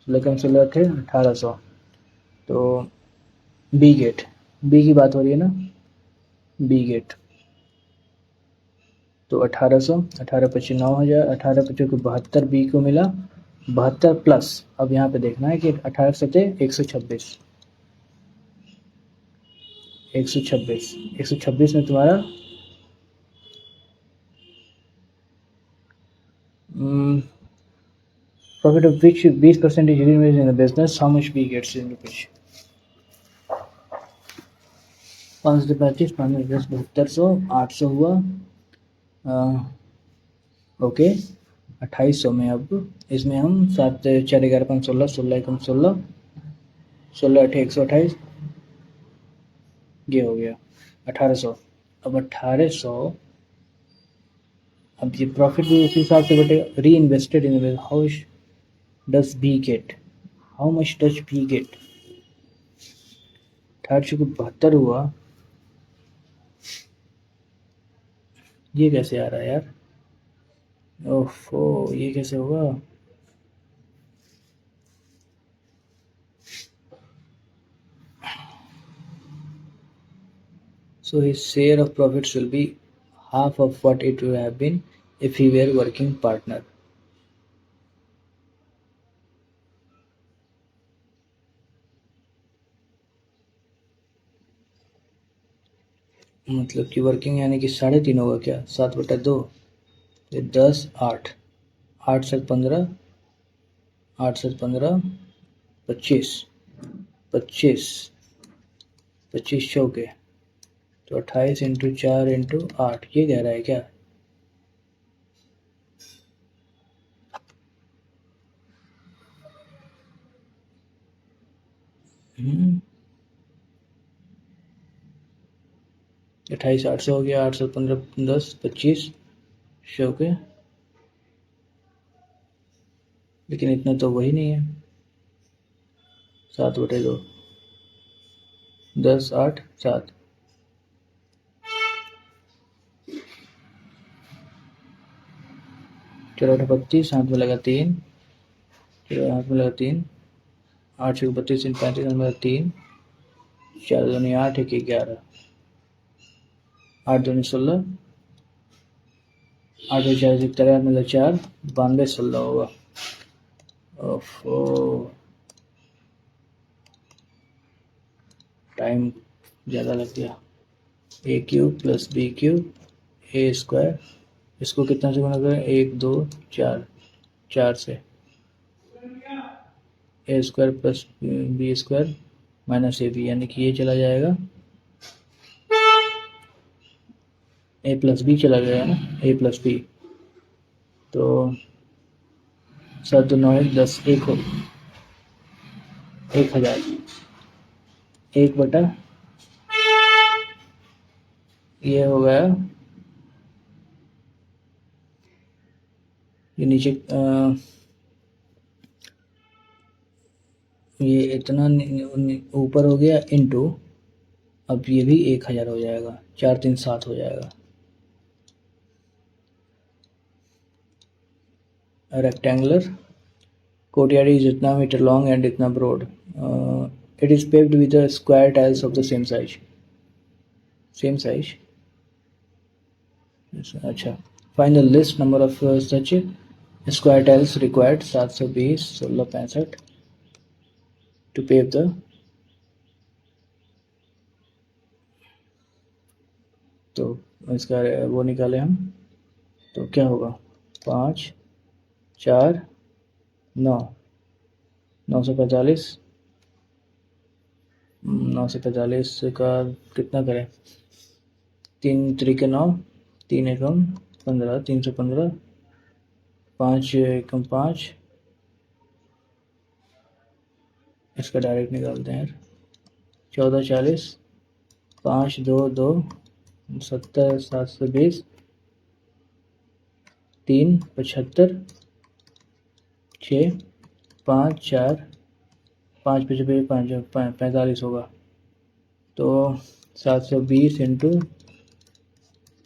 16 कम 16 थे 1800 तो बी की बात हो रही है ना बी गेट तो 1800 18 25 9000 18 25 को 72 बी को मिला 72 प्लस अब यहाँ पे देखना है कि 18 सते 126 में तुम्हारा profit of which 20% is reinvested in the business how much B gets in rupees 5×35, 5×10, 7200, 800 हुआ। ओके, 2800 में अब इसमें हम 7 4 11 5 16, 16 एकम 16, 16 8 128, ये हो गया 1800। अब 1800, अब ये प्रॉफिट भी उसी हिसाब से बटेगा। Reinvested in, how does B get, how much does B get. 1800 को 72 हुआ, ये कैसे आ रहा है यार? ओफो, ये कैसे होगा? So his share of profits will be half of what it would have been if he were working partner. मतलब कि वर्किंग यानी कि 3.5 होगा क्या? 7/2, 10 8, 8 से 15, 8 से 15, 25, 25, 25 चौके, तो 28 इंटू 4 इंटू 8, ये कह रहा है क्या? हम्म, 28 8 से हो गया, 8 से 15, 10, 25 चौके, लेकिन इतना तो वही नहीं है। 7/2, 10 8 7, चलो 32, हाथ में लगा 3, चलो हाथ में लगा 3, 8 से 32, 35, हाथ में लगा 3, 4 दूनी 8, 1 11, 8 दूनी 16, 8 और 4 13, हाथ में लगा 4, 92 16 होगा। ओफो, टाइम ज़्यादा लग गया। ए क्यूब प्लस बी क्यूब ए स्क्वायर, इसको कितना से गुणा करें? 1 2 4, 4 से, A square plus B square minus A B, यानी कि ये चला जाएगा, ए प्लस बी चला गया ना, ए प्लस बी, तो 7 2 9 1 10, 1000, 1 बटा ये हो गया, ये नीचे ये इतना ऊपर हो गया इंटू, अब ये भी 1000 हो जाएगा, 4 3 7 हो जाएगा। रेक्टेंगुलर courtyard is इतना मीटर लॉन्ग एंड इतना broad, it is paved with square tiles of the same size, same size. अच्छा, find the least number of such square tiles required, 720, 1665 to pave the, तो इसका वो निकाले हम, तो क्या होगा? 5 4 9, 945, 945 का कितना करें? 3 3 9, 3 एकम 15, 315, 5 एकम 5, इसका डायरेक्ट निकालते हैं यार, 1440, 5 2 2, 70 720, 3 75, 6 5 4, 5 55, 5 45 होगा, तो 720 इंटू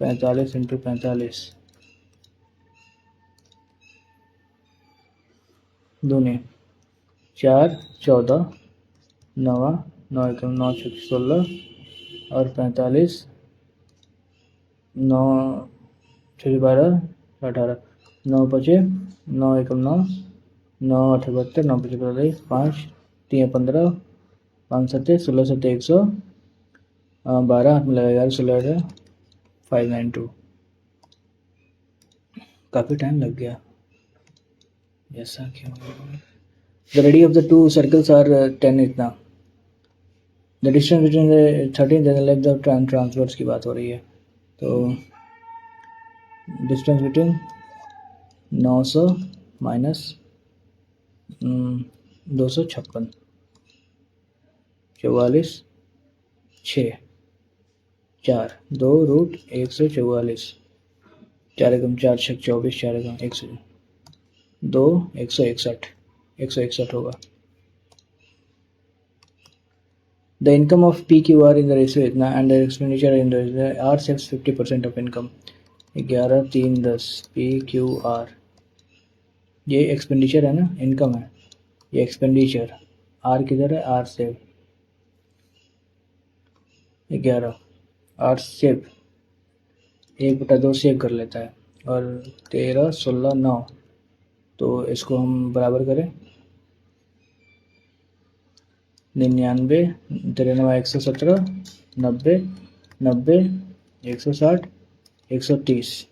45 इंटू 45 दूनी 4 14, 9 9 एकम 9 16 और 45, 9 6 12 18, 9 5 9 एकम 9, 9 8 72, 9 5 45, 5 3 15, 5 7 16 7 112, हाथ में लगेगा 16 592, काफ़ी टाइम लग गया, ऐसा क्यों? The radii of the two circles are 10 इतना, the distance between the 13 and length of transverse की बात हो रही है। तो डिस्टेंस बिटवीन 900 माइनस 256 44 6 4 2 रूट 144 4 एकम 4 छक 24 4 एकम 102 161 होगा। The income of PQR in the ratio इतना and the expenditure in the R saves 50% of income 11 3 10 PQR ये एक्सपेंडिचर है ना, इनकम है ये एक्सपेंडिचर। R किधर है, R save 11 R save 1/2 save कर लेता है और 13 16 9 तो इसको हम बराबर करें 99 93 117 90 90 160 130।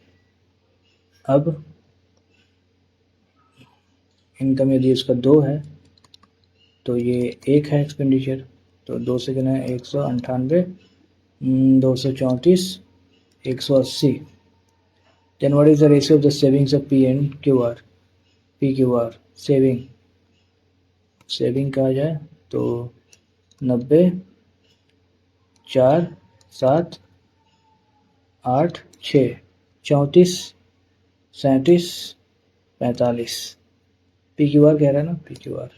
अब इनकम यदि इसका 2 है तो ये 1 है एक्सपेंडिचर, तो 2 से कितना है 198 234 180। Then what is the ratio of the savings of P and Q R, P Q R saving कहा जाए तो 90 4 7 8 6 34 37 45 पी क्यू आर कह रहा है ना, P Q are.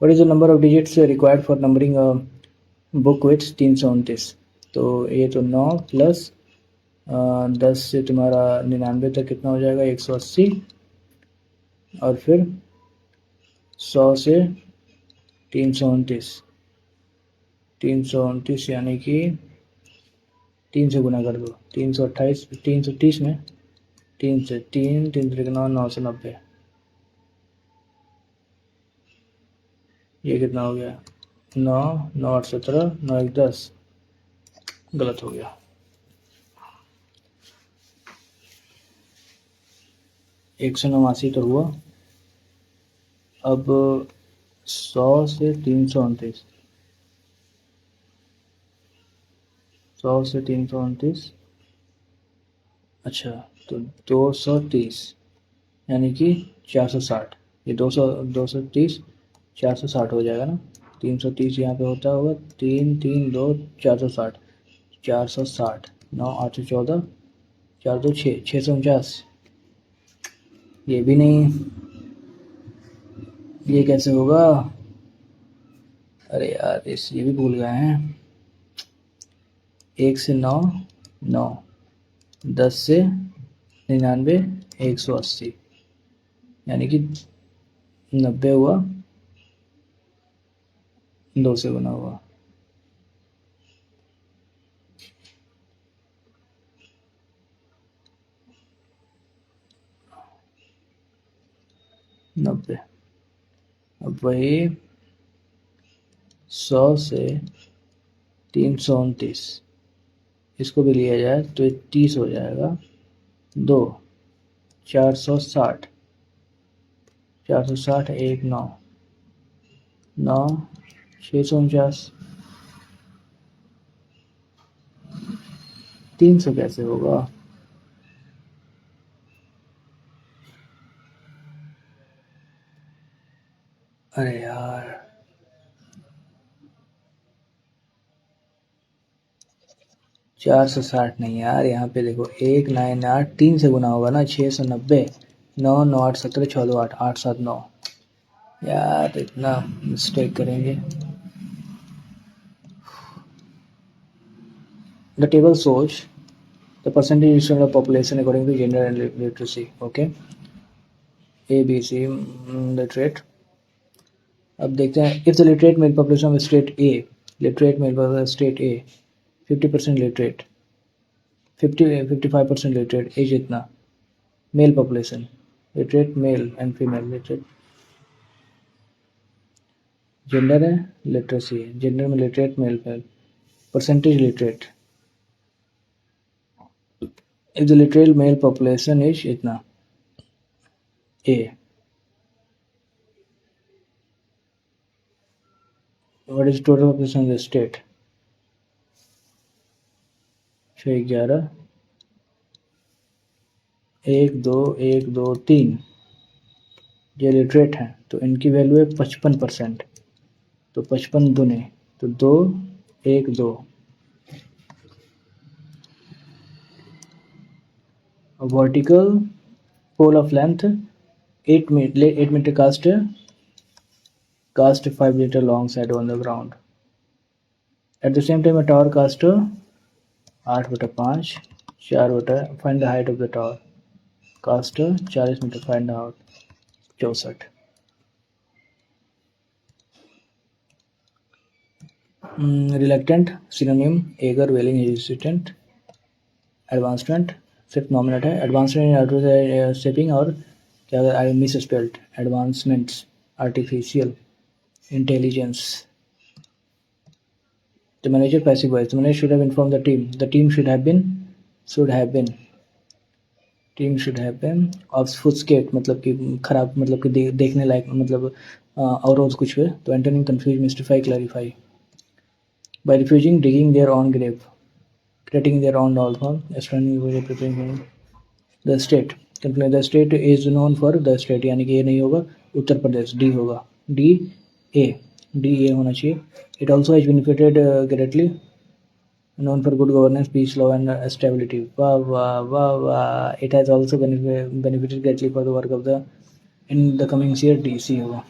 What is the number of digits required for numbering a book with 329? तो ये तो 9 प्लस 10 से तुम्हारा 99 तक कितना हो जाएगा 180 और फिर 100 से 329 यानी कि 3 से गुना कर दो 328 330 में 3 से 3 3 3 9 9 से 90 ये कितना हो गया 9 9 8 17 9 1 10 गलत हो गया 189 तो हुआ। अब 100 से 329 100 से 329 अच्छा तो 230 यानी कि 460 ये 200 230 460 हो जाएगा ना 330 यहाँ पे होता होगा 3 3 2 460 460 9 8 14 4 2 6 649 ये भी नहीं, ये कैसे होगा, अरे यार ये भी भूल गए हैं। 1 से 9 9 10 से 99 180 यानी कि 90 हुआ 2 से गुना हुआ 90। अब वही 100 से 329 इसको भी लिया जाए तो 30 हो जाएगा 2 460 460 1 9 9 649 300 कैसे होगा, अरे यार 460 नहीं यार, यहाँ पे देखो 1 9 8 3 से गुना होगा ना 690 9 9 8 17 6 2 8 8 7 9 यार इतना मिस्टेक करेंगे। The table shows the percentage distribution of population according to gender and literacy. Okay, A B C literate। अब देखते हैं if the literate male population of state A, literate male population of state A 50% literate 55% literate, age इतना male population literate male and female literate, gender है literacy है, gender में literate male percentage literate, if the literate male population is इतना A What is total population of the state? 611 1 2 1 2 3 ये लिटरेट हैं तो इनकी वैल्यू है 55%। तो 55 दूने तो 2 1 2 vertical pole of length 8 meter cast 5 meter long shadow on the ground. At the same time a tower cast 8/5 4 find the height of the tower cast 40 meter find out 64. Reluctant synonym eager willing hesitant advancement सिर्फ नॉमिनेट है एडवांसमेंट इन शेपिंग और क्या I misspelled advancements artificial intelligence the manager passive voice the manager should have inform the team should have been obfuscate मतलब कि खराब मतलब कि देखने लायक मतलब और कुछ है तो antonym confuse mystify clarify by refusing digging their own grave creating their own doll form, astronomy preparing the state. The state is known for the state यानी कि ये नहीं होगा उत्तर प्रदेश डी होगा डी ए होना चाहिए. It also has benefited greatly known for good governance, peace, law and stability. Wow. It has also benefited greatly for the work of in the coming year DC होगा.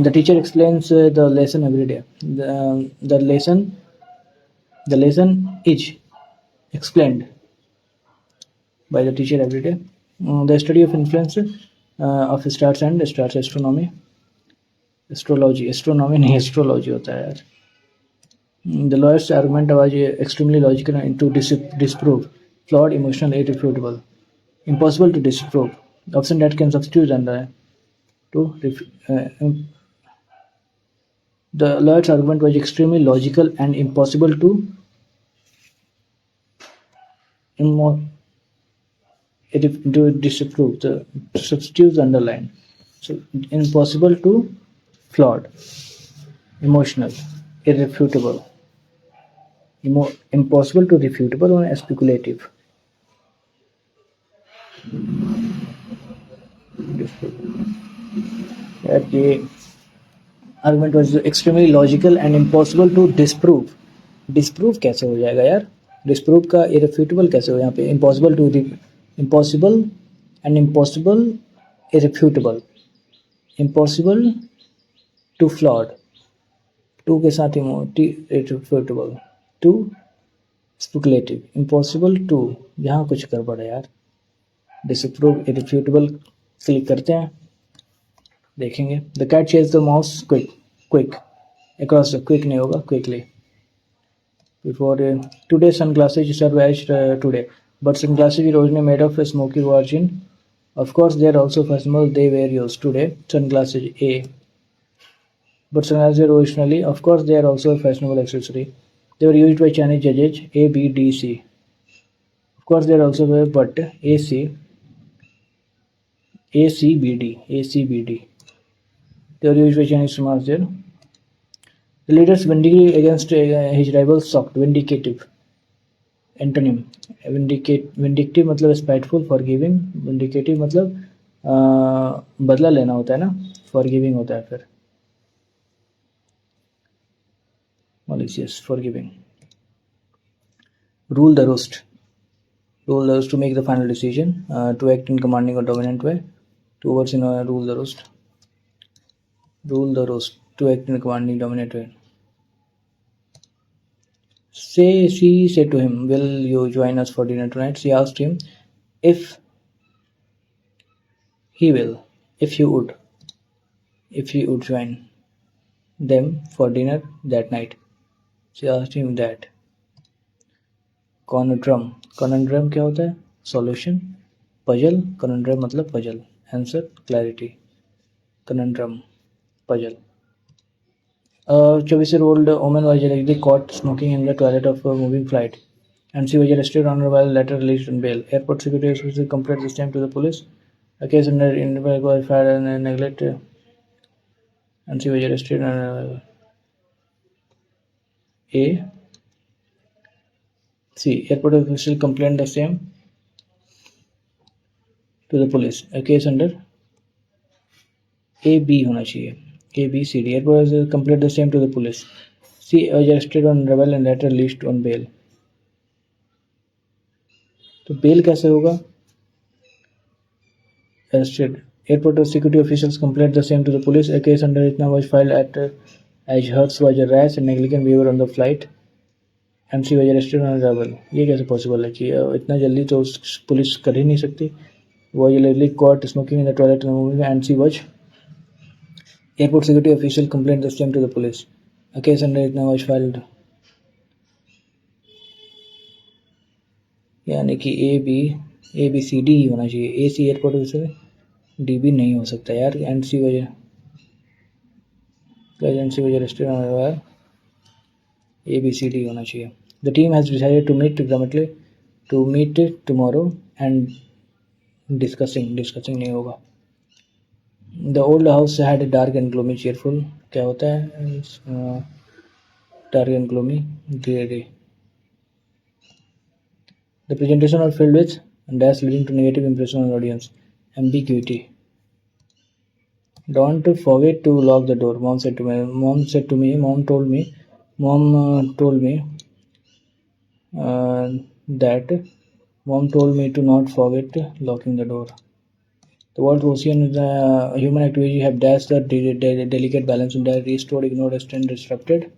The teacher explains the lesson every day. The lesson is explained by the teacher every day. The study of influence of stars and stars astronomy नहीं astrology होता है यार. The lawyer's argument was extremely logical and to disprove flawed, emotional, irrefutable, impossible to disprove. Option that can substitute under the lawyer's argument was extremely logical and impossible to disprove. The substitutes underline. So impossible to flawed, emotional, irrefutable, impossible to refutable or speculative. Argument was extremely logical and impossible to disprove. Disprove कैसे हो जाएगा यार? Disprove का irrefutable कैसे हो यहाँ पे? Impossible and impossible irrefutable. Impossible to flawed. To के साथ irrefutable. To speculative. Impossible to यहाँ कुछ गड़बड़ है यार. Disprove irrefutable क्लिक करते हैं. देखेंगे. The cat chased the mouse quick across the quick नहीं होगा quickly. Before today sunglasses serve as today, but sunglasses are originally made of a smoky virgin. Of course, they are also fashionable. They were used today. Sunglasses A. But sunglasses are originally, of course, they are also a fashionable accessory. They were used by Chinese judges A, B, D, C. Of course, they are also but A, C, B, D. They were used by Chinese masters. The leader's vindicative against his rivals shocked. Vindicative. Antonym. Vindictive मतलब spiteful, forgiving. Vindicative मतलब बदला लेना होता है ना. Forgiving होता है फिर. Malicious, forgiving. Rule the roost. Rule the roost to make the final decision. To act in commanding or dominant way. Two words in rule the roost. Rule the roost to act in a commanding dominant way. She said to him, will you join us for dinner tonight? She asked him if he would join them for dinner that night. She asked him that. Conundrum क्या होता है? Solution. Puzzle. Conundrum मतलब puzzle. Answer. Clarity. Conundrum. Puzzle. A 24-year-old woman was allegedly caught smoking in the toilet of a moving flight, and she was arrested on her while later released on bail. Airport security officers complained this time to the police. A case under investigation and neglect, and she was arrested. A, C. Airport official complained the same to the police. A case under A, B होना चाहिए. A, B, C, D. Airport official complained the same to the police. C was arrested on rebel and later released on bail. तो बेल कैसे होगा? Arrested. Airport security officials complained the same to the police. A case under Itna was filed at as Hertz was a rash and negligent behavior on the flight. MC was arrested on arrival. ये कैसे पॉसिबल है कि इतना जल्दी तो पुलिस कर ही नहीं सकती. Was allegedly caught smoking in the toilet and MC was. Airport security official complained the same to the police. A case under Itna was filed. यानी कि ए बी सी डी ही होना चाहिए. A C airport officer, D B नहीं हो सकता यार. एंड सी वजह एजेंसी वजह restaurant A B C D होना चाहिए. The team has decided to meet tomorrow and discussing नहीं होगा. The old house had dark and gloomy cheerful. क्या होता है dark and gloomy? Day. The presentation was filled with dash leading to negative impression on the audience. Ambiguity. Don't forget to lock the door. Mom told me to not forget locking the door. The world ocean is human activity have dashed the delicate balance and restored, ignored, and disrupted.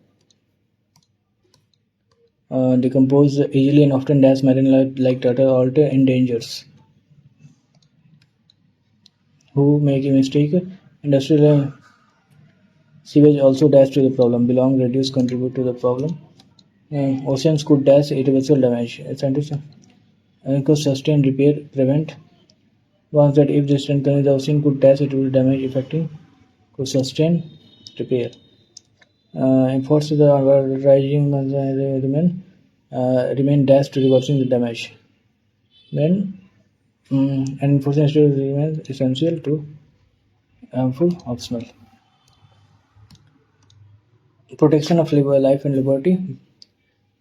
Decompose easily and often dash marine like turtle alter endangers. Who make a mistake? Industrial sewage also dash to the problem. Belong, reduce, contribute to the problem. Oceans could dash irreversible damage. Could sustain, repair, prevent. Once that if this strengthens the ocean could dash irreversible damage affecting, could sustain, repair. Enforce the rising remain dash to reversing the damage. Then and enforcing remains essential to harmful optional. Protection of life and liberty.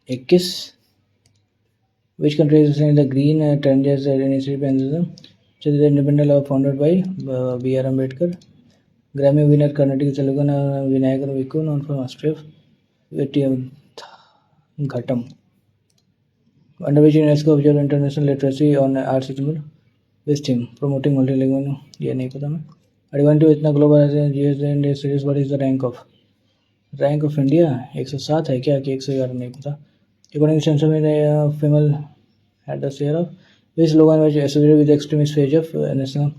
21. Which country is in the green Transgender initiative and which is the independent law founded by B.R. Ambedkar. Grammy winner Karnataka Telugu Vinayakan Vikku, known for Master of Ghatam. Under which UNESCO observed international literacy on arts symbol. This team promoting multilingual. ये नहीं पता मैं. Advantage to इतना global GS series. What is the rank of India? 107 है क्या कि 111 नहीं पता. According to census में female had the share of. This slogan was associated with the extremist phase of national.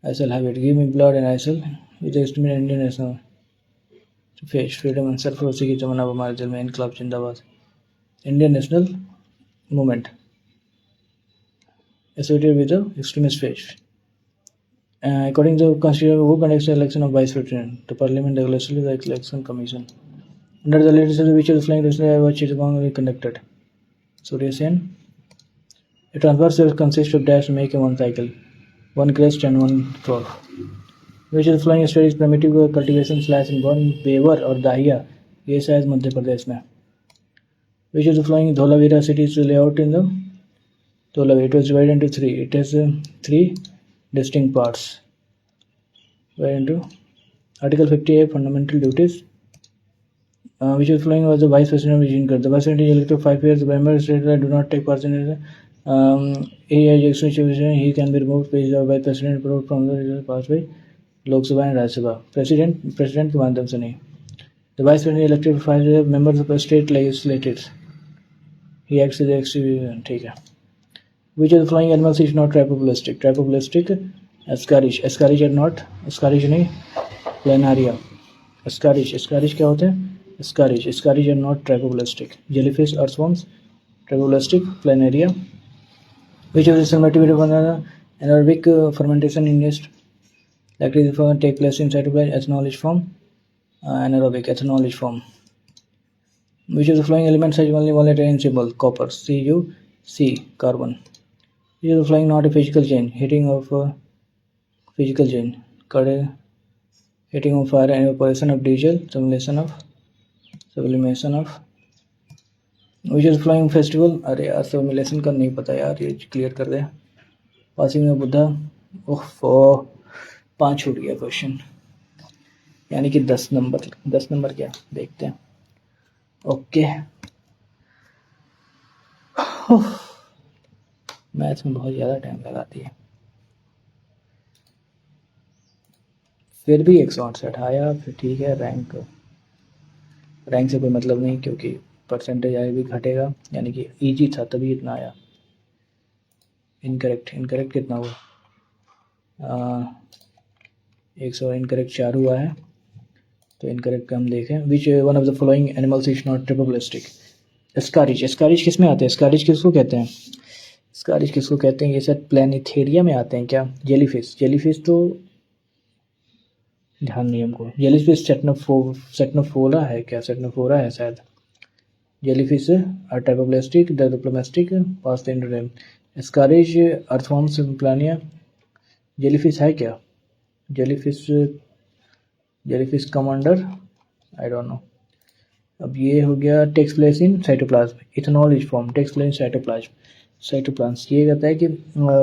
I shall have it. Give me blood and I shall. With the extremist Indian national phase. Freedom and self-rosi की तमन्ना हमारे दिल में. इनकलाब जिंदाबाद. Indian national movement associated with the extremist phase. According to the Constitution, who conducts the election of Vice President? The Parliament regulates the Election Commission. Under the leadership of which the flying race was Chittagong conducted. Surya Sen. A transverse wave consists of dash make a one cycle, one crest and one trough. Which is flying studies primitive cultivation / inborn beaver or dahiya. ये शायद मध्य प्रदेश में. Which is the flying Dholavira city's layout in the Dholavira. It was divided into three. It has three distinct parts. Divided into Article 58 Fundamental Duties. Which is flying was the Vice President of Vijayanagar. The Vice President is elected 5 years. The members do not take part in it. He has extension. He can be removed by Vice President approved from the result passed by Lok Sabha and Rajya Sabha. President के माध्यम से नहीं. The Vice President is elected 5 years. Members of the state legislatures. He acts as the executive. ठीक है. Which of the following animals is not trypoplastic? Ascaris. Ascaris are not. Ascaris नहीं. Planaria. Ascaris क्या होते हैं? Ascaris are not trypoplastic. Jellyfish, earthworms, trypoplastic. Planaria. Which of the spermatogenetic anaerobic fermentation in yeast likely to take place in cytoplasm? Ethanolic form. Anaerobic ethanolic form. Which of the following elements has only volatile symbol? Copper. Cu. C. Carbon. Which of the following not a physical chain? Heating of physical chain. Heating of fire and evaporation of diesel. Sublimation of which is flying festival, अरे यार सिमुलेशन का नहीं पता यार, ये क्लियर कर दे। पासिंग में बुद्धा, ओह 5 छूट गया क्वेश्चन, यानी कि 10 नंबर, 10 नंबर क्या देखते हैं। ओके, मैथ्स में बहुत ज़्यादा टाइम लगाती है, फिर भी 168 आया, फिर ठीक है। रैंक से कोई मतलब नहीं, क्योंकि परसेंटेज आए भी घटेगा, यानी कि ईजी था तभी इतना आया। इनकरेक्ट, इनकरेक्ट कितना हुआ? 100 इनकरेक्ट 4 हुआ है, तो इनकरेक्ट हम देखें। Which one of the following animals is not triploblastic? स्कारिज, स्कारिज किस में आते हैं? स्कारिज किसको कहते हैं? स्कारिज किसको कहते हैं? ये सब प्लानिथेरिया में आते हैं क्या? जेलीफिश, जेलीफिश तो ध्यान नहीं हमको। जेलीफिश सेटनोफोरा है क्या? सेटनोफोरा है शायद। Jellyfish are triploblastic, the diploblastic pass the इंडोनेम। स्कारिज अर्थवर्म्स प्लानिया, जेलीफिश है क्या? Jellyfish, jellyfish commander, I don't know. अब ये हो गया takes place in cytoplasm, ethanol is form takes place in cytoplasm. Cytoplasm ये कहता है कि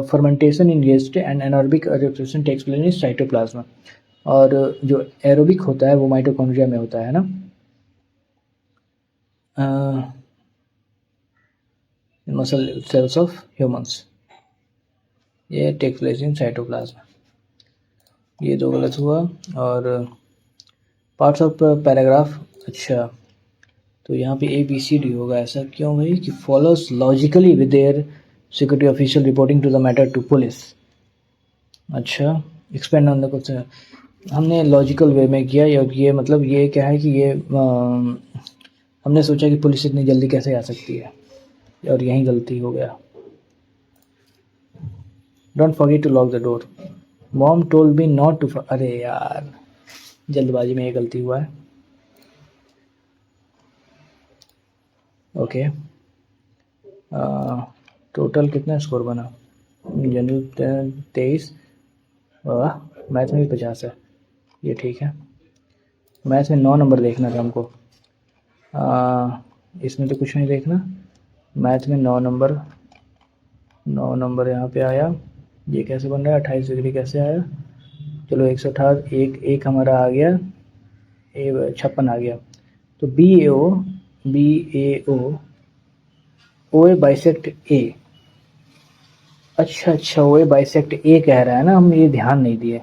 fermentation in yeast and anaerobic replication takes place in cytoplasm, और जो एरोबिक होता है वो माइटोकॉन्ड्रिया में होता है ना। मसल सेल्स ऑफ ह्यूमंस, ये टेक्स प्लेस इन साइटोप्लाज्म, ये दो गलत हुआ। और पार्ट्स ऑफ पैराग्राफ, अच्छा तो यहाँ पे ABCD होगा, ऐसा क्यों भाई? कि follows logically with their security official reporting to the matter to police. अच्छा, एक्सपेंड ऑन द क्वेश्चन, हमने लॉजिकल वे में किया, और ये मतलब ये क्या है कि ये हमने सोचा कि पुलिस इतनी जल्दी कैसे आ सकती है, और यहीं गलती हो गया। Don't forget to lock the door, mom told me not to, अरे यार जल्दबाजी में ये गलती हुआ है। ओके, टोटल कितना स्कोर बना? जनरल 23, मैथ में भी 50 है, ये ठीक है। मैथ में 9 नंबर देखना था हमको, इसमें तो कुछ नहीं देखना। मैथ में 9 नंबर, 9 नंबर यहाँ पे आया। ये कैसे बन रहा है? 28 डिग्री कैसे आया? चलो 118, एक हमारा आ गया, 56 आ गया। तो बी ए ओ ओ ए बाइसेक्ट ए, अच्छा ओ ए बाइसेक्ट ए कह रहा है ना, हम ये ध्यान नहीं दिए।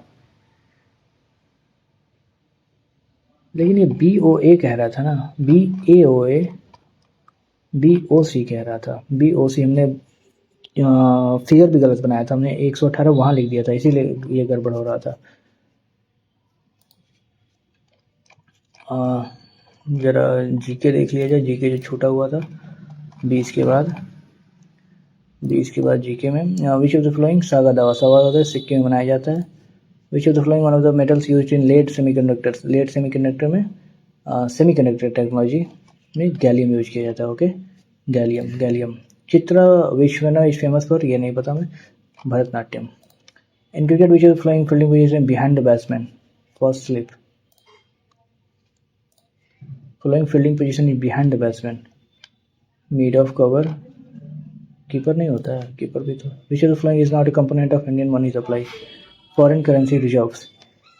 लेकिन ये BOA कह रहा था ना, BAOA, BOC कह रहा था। BOC हमने फिगर भी गलत बनाया था, हमने 118 वहाँ लिख दिया था, इसीलिए ये गड़बड़ हो रहा था। ज़रा जीके देख लिया जाए, जीके जो छूटा हुआ था 20 के बाद, 20 के बाद जीके में which of the following Saga Dawa, Saga Dawa Sikkim में बनाया जाता है। Which of the following one of the metals used in LED semiconductors, LED semiconductor में सेमीकंडक्टर टेक्नोलॉजी में गैलियम यूज किया जाता है। Okay, gallium, gallium. चित्रा विश्वना इज फेमस फॉर, ये नहीं पता मैं, Bharatanatyam. In cricket which is following fielding position behind the batsman, first slip. Following fielding position is behind the batsman, mid off cover, keeper नहीं होता है, कीपर भी तो। Which is following is not a component of Indian money supply, foreign currency reserves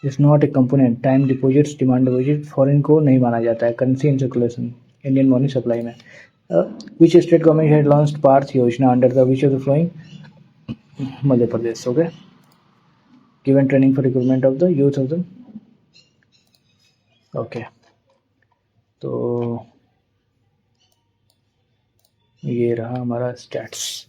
is not a component, time deposits, demand deposit foreign को नहीं माना जाता है, currency in circulation Indian money supply में। Which state government had launched Parth Yojana under the which of the following? Madhya Pradesh. Okay, given training for recruitment of the youth of the, okay, तो ये रहा हमारा स्टैट्स।